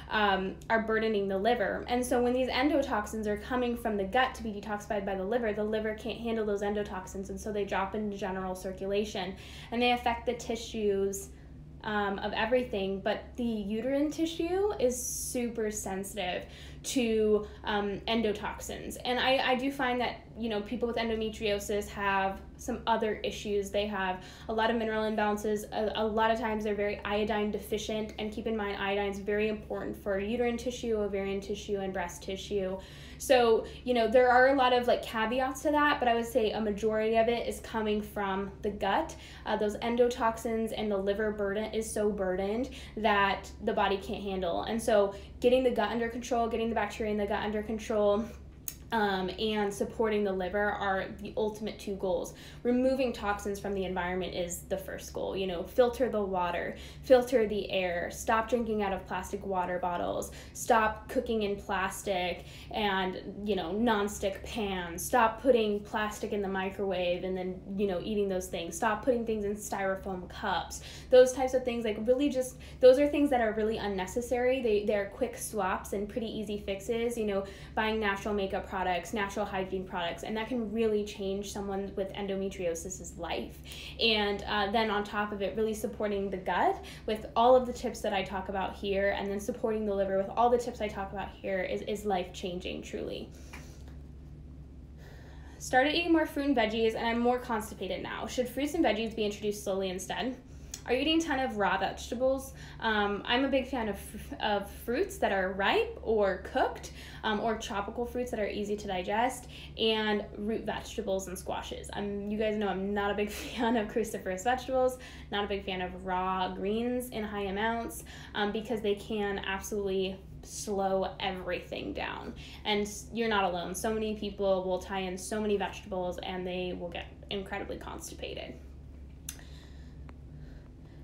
are burdening the liver. And so when these endotoxins are coming from the gut to be detoxified by the liver can't handle those endotoxins, and so they drop into general circulation and they affect the tissues of everything, but the uterine tissue is super sensitive to endotoxins. And I do find that, you know, people with endometriosis have some other issues. They have a lot of mineral imbalances. A lot of times they're very iodine deficient, and keep in mind iodine is very important for uterine tissue, ovarian tissue, and breast tissue. So, you know, there are a lot of like caveats to that, but I would say a majority of it is coming from the gut. Those endotoxins and the liver burden is so burdened that the body can't handle. And so getting the gut under control, getting the bacteria in the gut under control, and supporting the liver are the ultimate two goals. Removing toxins from the environment is the first goal. You know, filter the water, filter the air, stop drinking out of plastic water bottles, stop cooking in plastic and, you know, nonstick pans, stop putting plastic in the microwave and then, you know, eating those things, stop putting things in styrofoam cups, those types of things. Like, really just, those are things that are really unnecessary. They're quick swaps and pretty easy fixes, you know, buying natural makeup products, natural hygiene products, and that can really change someone with endometriosis's life. And then on top of it, really supporting the gut with all of the tips that I talk about here, and then supporting the liver with all the tips I talk about here is life-changing, truly. Started eating more fruit and veggies, and I'm more constipated now. Should fruits and veggies be introduced slowly instead? Are you eating a ton of raw vegetables? I'm a big fan of fruits that are ripe or cooked, or tropical fruits that are easy to digest, and root vegetables and squashes. You guys know I'm not a big fan of cruciferous vegetables, not a big fan of raw greens in high amounts, because they can absolutely slow everything down. And you're not alone. So many people will tie in so many vegetables and they will get incredibly constipated.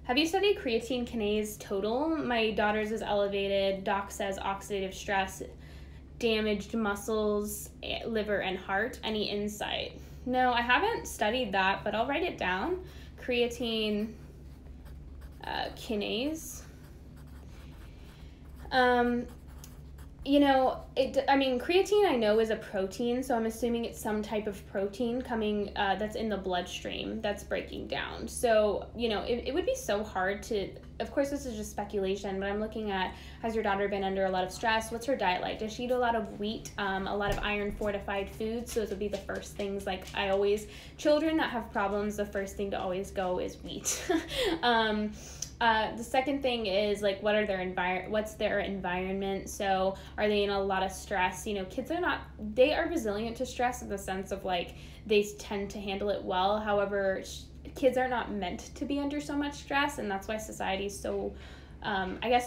Have you studied creatine kinase total? My daughter's is elevated. Doc says oxidative stress, damaged muscles, liver, and heart. Any insight? No, I haven't studied that, but I'll write it down. Creatine kinase. You know, creatine I know is a protein, so I'm assuming it's some type of protein coming that's in the bloodstream that's breaking down. So, you know, it would be so hard to, of course this is just speculation, but I'm looking at, has your daughter been under a lot of stress? What's her diet like? Does she eat a lot of wheat, a lot of iron fortified foods? So those would be the first things, like children that have problems, the first thing to always go is wheat. The second thing is like, what's their environment? So are they in a lot of stress? Kids they are resilient to stress in the sense of like they tend to handle it well. However, kids are not meant to be under so much stress, and that's why society is so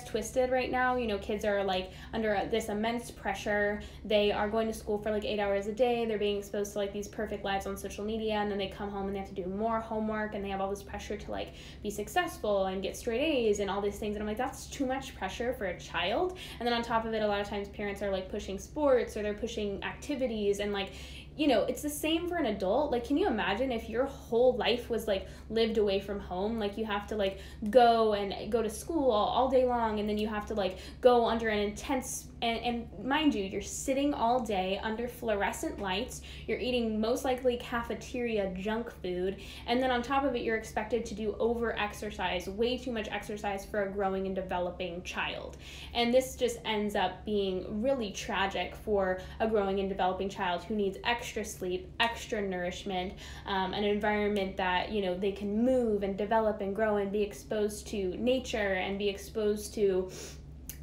twisted right now. Kids are like under this immense pressure. They are going to school for like 8 hours a day. They're being exposed to like these perfect lives on social media, and then they come home and they have to do more homework, and they have all this pressure to like be successful and get straight A's and all these things. And I'm like, that's too much pressure for a child. And then on top of it, a lot of times parents are like pushing sports, or they're pushing activities, and like, it's the same for an adult. Like, can you imagine if your whole life was like lived away from home? Like, you have to like go to school all day long, and then you have to like go under an intense, and mind you, you're sitting all day under fluorescent lights, you're eating most likely cafeteria junk food, and then on top of it, you're expected to do over exercise, way too much exercise for a growing and developing child. And this just ends up being really tragic for a growing and developing child who needs extra sleep, extra nourishment, an environment that, they can move and develop and grow and be exposed to nature and be exposed to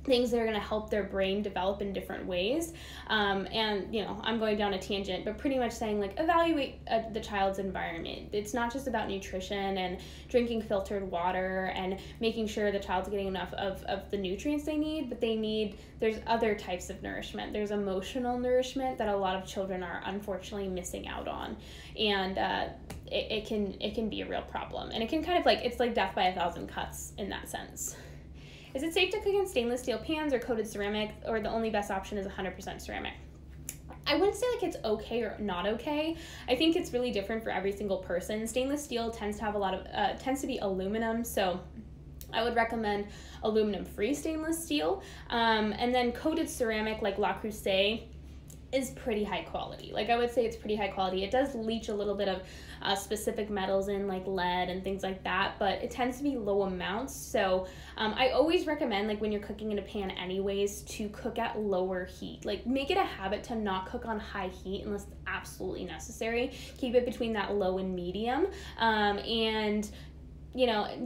things that are going to help their brain develop in different ways. I'm going down a tangent, but pretty much saying like, evaluate the child's environment. It's not just about nutrition and drinking filtered water and making sure the child's getting enough of the nutrients they need, but there's other types of nourishment. There's emotional nourishment that a lot of children are unfortunately missing out on. And it can be a real problem. And it can kind of like, it's like death by 1,000 cuts in that sense. Is it safe to cook in stainless steel pans or coated ceramic, or the only best option is 100% ceramic? I wouldn't say like it's okay or not okay. I think it's really different for every single person. Stainless steel tends to have tends to be aluminum, so I would recommend aluminum-free stainless steel. And then coated ceramic like Le Creuset is pretty high quality. Like, I would say it's pretty high quality. It does leach a little bit of specific metals in, like lead and things like that, but it tends to be low amounts. So I always recommend, like, when you're cooking in a pan anyways, to cook at lower heat. Like, make it a habit to not cook on high heat unless it's absolutely necessary. Keep it between that low and medium, and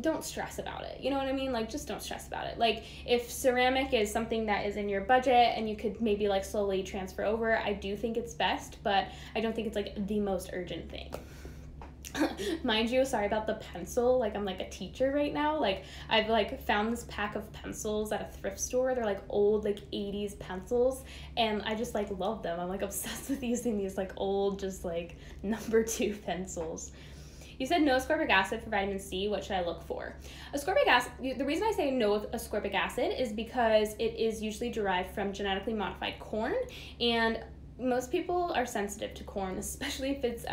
don't stress about it. You know what I mean? Like, just don't stress about it. Like, if ceramic is something that is in your budget and you could maybe like slowly transfer over, I do think it's best, but I don't think it's like the most urgent thing. Mind you, sorry about the pencil. Like, I'm like a teacher right now. Like, I've like found this pack of pencils at a thrift store. They're like old, like 80s pencils, and I just like love them. I'm like obsessed with using these like old, just like number 2 pencils. You said no ascorbic acid for vitamin C. What should I look for? Ascorbic acid, the reason I say no ascorbic acid is because it is usually derived from genetically modified corn, and most people are sensitive to corn, especially if it's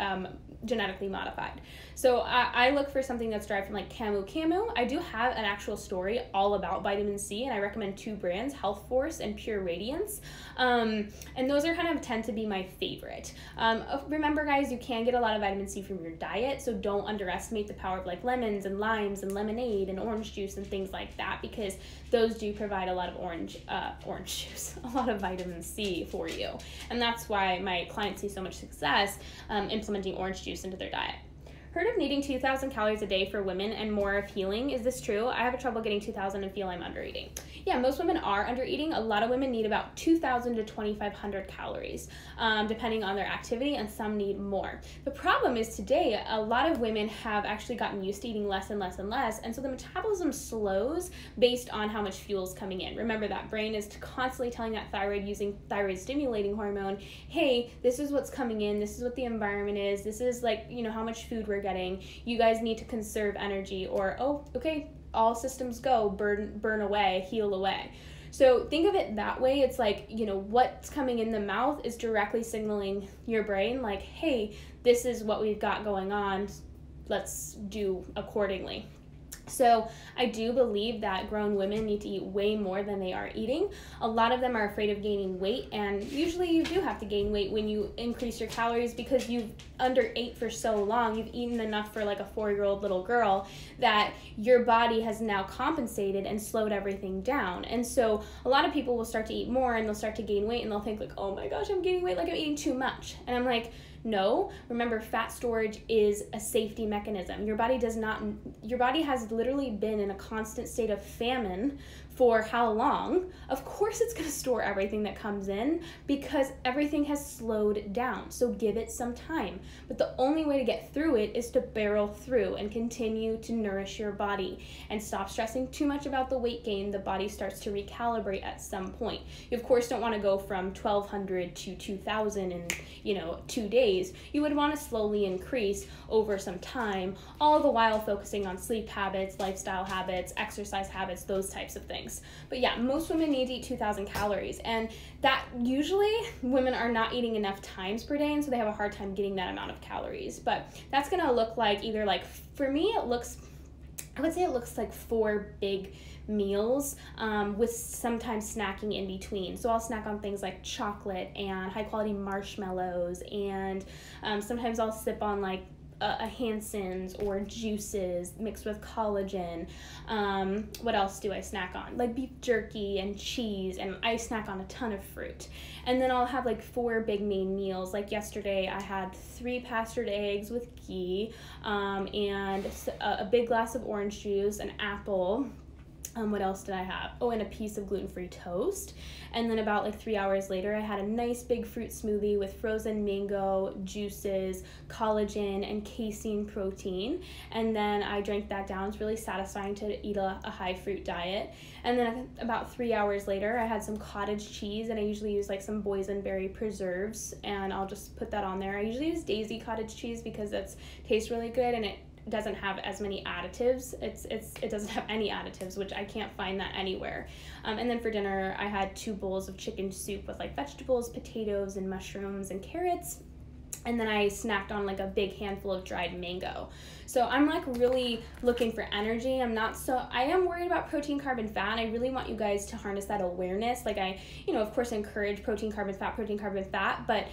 genetically modified. So I look for something that's derived from like camu. I do have an actual story all about vitamin C, and I recommend 2 brands, Health Force and Pure Radiance. And those are kind of tend to be my favorite. Remember guys, you can get a lot of vitamin C from your diet, so don't underestimate the power of like lemons and limes and lemonade and orange juice and things like that, because those do provide a lot of orange juice, a lot of vitamin C for you. And that's why my clients see so much success implementing orange juice into their diet. Heard of needing 2,000 calories a day for women and more of healing. Is this true? I have trouble getting 2,000 and feel I'm under eating. Yeah, most women are under eating. A lot of women need about 2,000 to 2,500 calories, depending on their activity, and some need more. The problem is today, a lot of women have actually gotten used to eating less and less and less, and so the metabolism slows based on how much fuel is coming in. Remember, that brain is constantly telling that thyroid, using thyroid stimulating hormone, hey, this is what's coming in, this is what the environment is, this is like, how much food we're getting, you guys need to conserve energy, or, oh, okay, all systems go, burn away, heal away. So think of it that way. It's like, what's coming in the mouth is directly signaling your brain like, hey, this is what we've got going on, let's do accordingly. So I do believe that grown women need to eat way more than they are eating. A lot of them are afraid of gaining weight, and usually you do have to gain weight when you increase your calories, because you've underate for so long, you've eaten enough for like a 4-year-old little girl that your body has now compensated and slowed everything down. And so a lot of people will start to eat more and they'll start to gain weight, and they'll think like, oh my gosh, I'm gaining weight, like I'm eating too much. And I'm like, No, remember, fat storage is a safety mechanism. Your body has literally been in a constant state of famine for how long? Of course it's going to store everything that comes in because everything has slowed down. So give it some time. But the only way to get through it is to barrel through and continue to nourish your body and stop stressing too much about the weight gain. The body starts to recalibrate at some point. You of course don't want to go from 1,200 to 2,000 in 2 days. You would want to slowly increase over some time, all the while focusing on sleep habits, lifestyle habits, exercise habits, those types of things. But yeah, most women need to eat 2,000 calories, and that usually women are not eating enough times per day, and so they have a hard time getting that amount of calories. But that's gonna look like either for me, I would say it looks like 4 big meals with sometimes snacking in between. So I'll snack on things like chocolate and high quality marshmallows, and sometimes I'll sip on a Hansen's or juices mixed with collagen. What else do I snack on? Like beef jerky and cheese, and I snack on a ton of fruit. And then I'll have 4 big main meals. Like yesterday I had 3 pastured eggs with ghee, and a big glass of orange juice, an apple. What else did I have? Oh, and a piece of gluten-free toast. And then about 3 hours later, I had a nice big fruit smoothie with frozen mango, juices, collagen, and casein protein. And then I drank that down. It's really satisfying to eat a high fruit diet. And then about 3 hours later, I had some cottage cheese, and I usually use some boysenberry preserves, and I'll just put that on there. I usually use Daisy cottage cheese because it tastes really good, and it doesn't have as many additives. It doesn't have any additives, which I can't find that anywhere. And then for dinner, I had 2 bowls of chicken soup with vegetables, potatoes, and mushrooms and carrots. And then I snacked on a big handful of dried mango. So I'm really looking for energy. I am worried about protein, carb, and fat. And I really want you guys to harness that awareness. I of course encourage protein, carb, and fat, but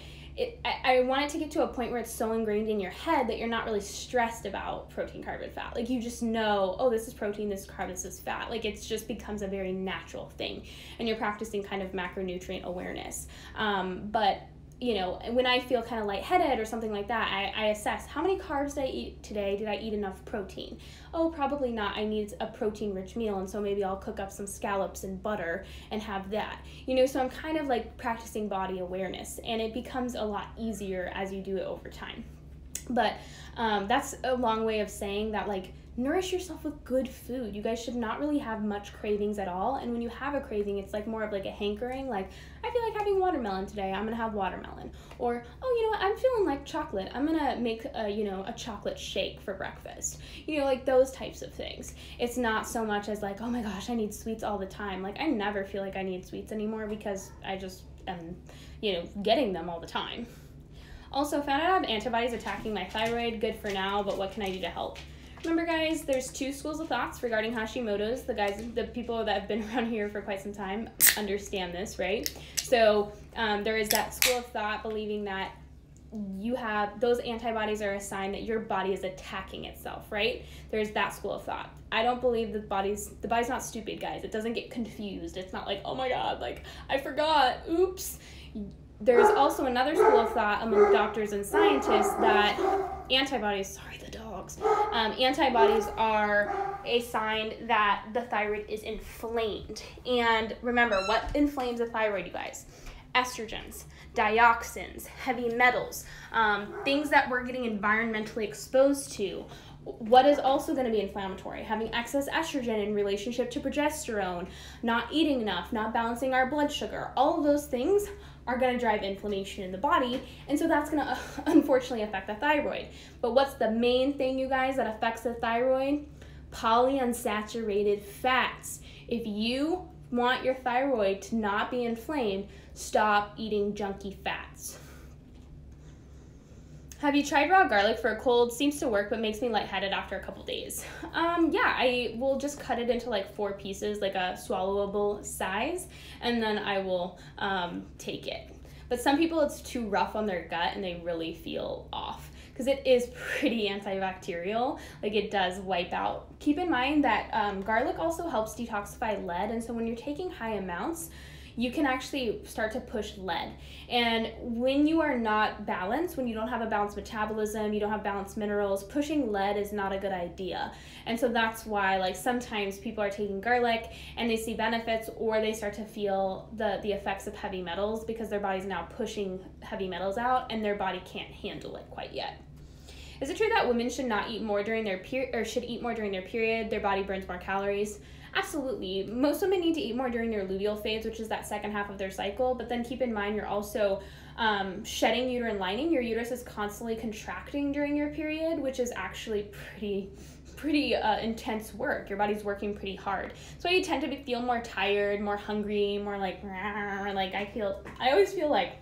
I want it to get to a point where it's so ingrained in your head that you're not really stressed about protein, carb, and fat. You just know, oh, this is protein, this is carb, this is fat. It just becomes a very natural thing, and you're practicing kind of macronutrient awareness. But when I feel kind of lightheaded or something like that, I assess how many carbs did I eat today? Did I eat enough protein? Oh, probably not. I need a protein-rich meal, and so maybe I'll cook up some scallops and butter and have that. So I'm kind of practicing body awareness, and it becomes a lot easier as you do it over time. But that's a long way of saying that nourish yourself with good food. You guys should not really have much cravings at all. And when you have a craving, it's more of a hankering. I feel like having watermelon today. I'm gonna have watermelon. Or, oh, you know what? I'm feeling like chocolate. I'm gonna make a chocolate shake for breakfast. Those types of things. It's not so much as oh my gosh, I need sweets all the time. I never feel like I need sweets anymore because I just am, getting them all the time. Also, found out I have antibodies attacking my thyroid. Good for now, but what can I do to help? Remember, guys, there's 2 schools of thoughts regarding Hashimoto's. The people that have been around here for quite some time understand this, right? So there is that school of thought believing that those antibodies are a sign that your body is attacking itself, right? There's that school of thought. I don't believe the body's not stupid, guys. It doesn't get confused. It's not oh my God, I forgot, oops. There's also another school of thought among doctors and scientists that antibodies are a sign that the thyroid is inflamed. And remember, what inflames the thyroid, you guys? Estrogens, dioxins, heavy metals, things that we're getting environmentally exposed to. What is also going to be inflammatory? Having excess estrogen in relationship to progesterone, not eating enough, not balancing our blood sugar. All of those things are going to drive inflammation in the body, and so that's going to unfortunately affect the thyroid. But what's the main thing, you guys, that affects the thyroid? Polyunsaturated fats. If you want your thyroid to not be inflamed, stop eating junky fats. Have you tried raw garlic for a cold? Seems to work, but makes me lightheaded after a couple days. Yeah, I will just cut it into 4 pieces, a swallowable size, and then I will take it. But some people, it's too rough on their gut and they really feel off because it is pretty antibacterial. It does wipe out. Keep in mind that garlic also helps detoxify lead, and so when you're taking high amounts, you can actually start to push lead. And when you are not balanced, when you don't have a balanced metabolism, you don't have balanced minerals, pushing lead is not a good idea. And so that's why, like, sometimes people are taking garlic and they see benefits, or they start to feel the effects of heavy metals because their body's now pushing heavy metals out and their body can't handle it quite yet. Is it true that women should not eat more during their period, or should eat more during their period? Their body burns more calories. Absolutely. Most women need to eat more during their luteal phase, which is that second half of their cycle. But then keep in mind, you're also shedding uterine lining. Your uterus is constantly contracting during your period, which is actually pretty intense work. Your body's working pretty hard. So you tend to feel more tired, more hungry, more like I always feel like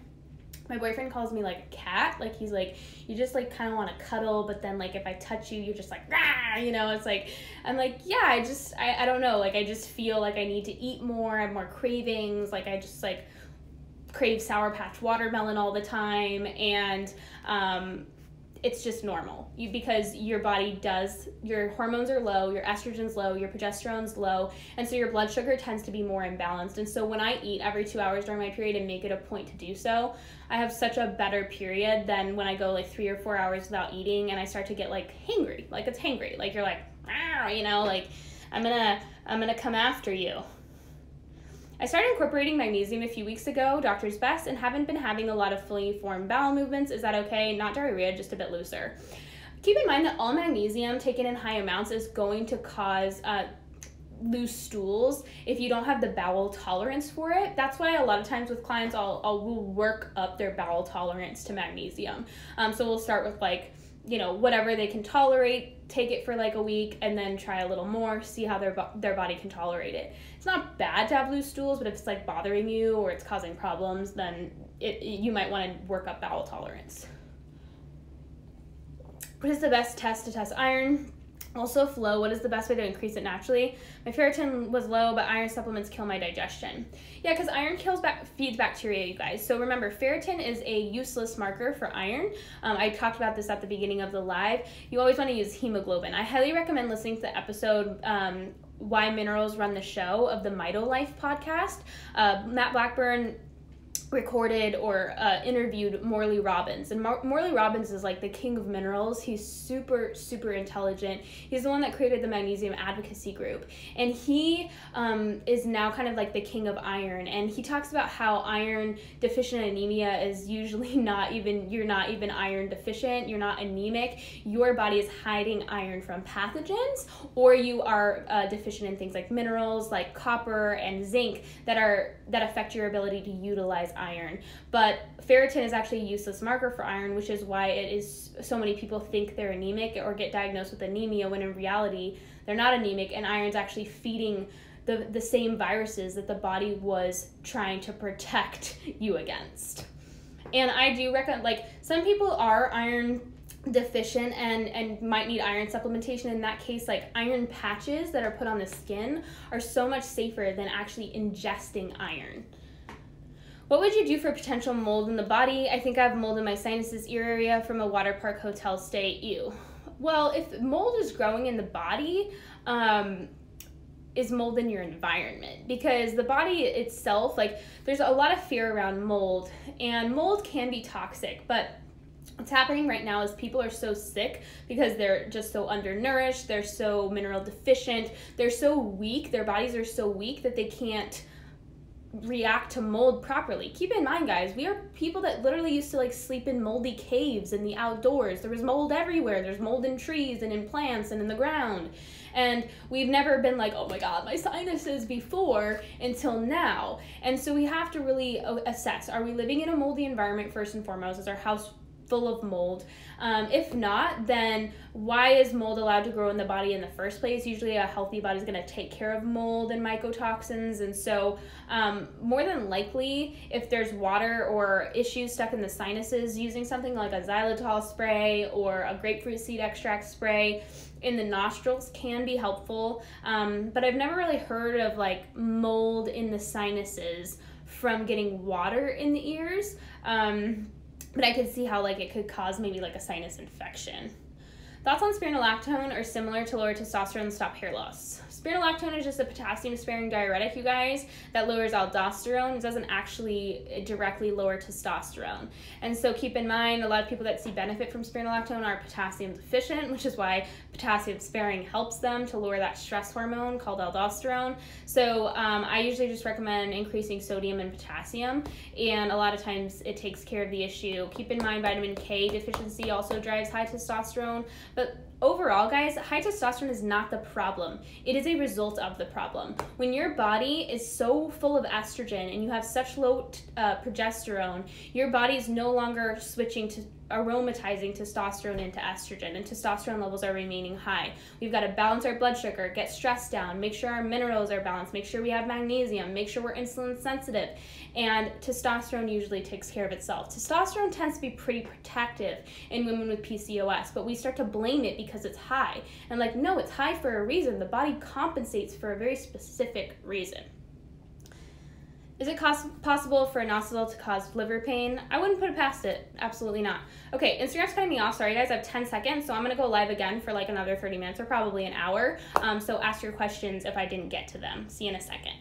my boyfriend calls me like a cat. Like, he's like, you just like kind of want to cuddle, but then like if I touch you, you're just like, rah, you know. It's like, I'm like, yeah, I don't know, like I just feel like I need to eat more. I have more cravings. Like, I just like crave Sour Patch watermelon all the time, and it's just normal. Because your body does, your hormones are low, your estrogen's low, your progesterone's low, and so your blood sugar tends to be more imbalanced. And so when I eat every 2 hours during my period and make it a point to do so, I have such a better period than when I go like 3 or 4 hours without eating and I start to get like hangry. Like, it's hangry. Like, you're like, you know, like I'm gonna come after you. I started incorporating magnesium a few weeks ago, doctor's best, and haven't been having a lot of fully formed bowel movements. Is that okay? Not diarrhea, just a bit looser. Keep in mind that all magnesium taken in high amounts is going to cause loose stools if you don't have the bowel tolerance for it. That's why a lot of times with clients, we'll work up their bowel tolerance to magnesium. So we'll start with like, you know, whatever they can tolerate, take it for like a week, and then try a little more, see how their body can tolerate it. It's not bad to have loose stools, but if it's like bothering you or it's causing problems, then you might want to work up bowel tolerance. What is the best test to test iron? Also flow, what is the best way to increase it naturally? My ferritin was low, but iron supplements kill my digestion. Yeah, because iron feeds bacteria, you guys. So remember, ferritin is a useless marker for iron. I talked about this at the beginning of the live. You always want to use hemoglobin. I highly recommend listening to the episode Why Minerals Run the Show of the Mito Life podcast. Matt Blackburn recorded or interviewed Morley Robbins, and Morley Robbins is like the king of minerals. He's super intelligent. He's the one that created the magnesium advocacy group, and he is now kind of like the king of iron. And he talks about how iron deficient anemia is usually you're not even iron deficient, you're not anemic, your body is hiding iron from pathogens, or you are deficient in things like minerals like copper and zinc that affect your ability to utilize iron. But ferritin is actually a useless marker for iron, which is why it is so many people think they're anemic or get diagnosed with anemia when in reality they're not anemic, and iron's actually feeding the same viruses that the body was trying to protect you against. And I do recommend, like, some people are iron deficient and might need iron supplementation. In that case, like, iron patches that are put on the skin are so much safer than actually ingesting iron. What would you do for potential mold in the body? I think I have mold in my sinuses, ear area from a water park hotel stay. Ew. Well, if mold is growing in the body, is mold in your environment? Because the body itself, like, there's a lot of fear around mold, and mold can be toxic, but what's happening right now is people are so sick because they're just so undernourished, they're so mineral deficient, they're so weak, their bodies are so weak that they can't react to mold properly. Keep in mind, guys, we are people that literally used to like sleep in moldy caves in the outdoors. There was mold everywhere. There's mold in trees and in plants and in the ground. And we've never been like, oh my God, my sinuses before, until now. And so we have to really assess, are we living in a moldy environment first and foremost? Is our house full of mold? If not, then why is mold allowed to grow in the body in the first place? Usually a healthy body is going to take care of mold and mycotoxins, and so more than likely, if there's water or issues stuck in the sinuses, using something like a xylitol spray or a grapefruit seed extract spray in the nostrils can be helpful, but I've never really heard of like mold in the sinuses from getting water in the ears. But I could see how like it could cause maybe like a sinus infection. Thoughts on spironolactone are similar to lower testosterone and stop hair loss. Spironolactone is just a potassium-sparing diuretic, you guys, that lowers aldosterone. It doesn't actually directly lower testosterone. And so keep in mind, a lot of people that see benefit from spironolactone are potassium deficient, which is why potassium-sparing helps them to lower that stress hormone called aldosterone. So I usually just recommend increasing sodium and potassium, and a lot of times it takes care of the issue. Keep in mind, vitamin K deficiency also drives high testosterone, but overall, guys, high testosterone is not the problem. It is a result of the problem. When your body is so full of estrogen and you have such low progesterone, your body is no longer switching to aromatizing testosterone into estrogen, and testosterone levels are remaining high. We've got to balance our blood sugar, get stress down, make sure our minerals are balanced, make sure we have magnesium, make sure we're insulin sensitive, and testosterone usually takes care of itself. Testosterone tends to be pretty protective in women with PCOS, but we start to blame it because it's high. And like, no, it's high for a reason. The body compensates for a very specific reason. Is it possible for inositol to cause liver pain? I wouldn't put it past it. Absolutely not. Okay, Instagram's cutting me off. Sorry, guys. I have 10 seconds, so I'm going to go live again for like another 30 minutes or probably an hour. So ask your questions if I didn't get to them. See you in a second.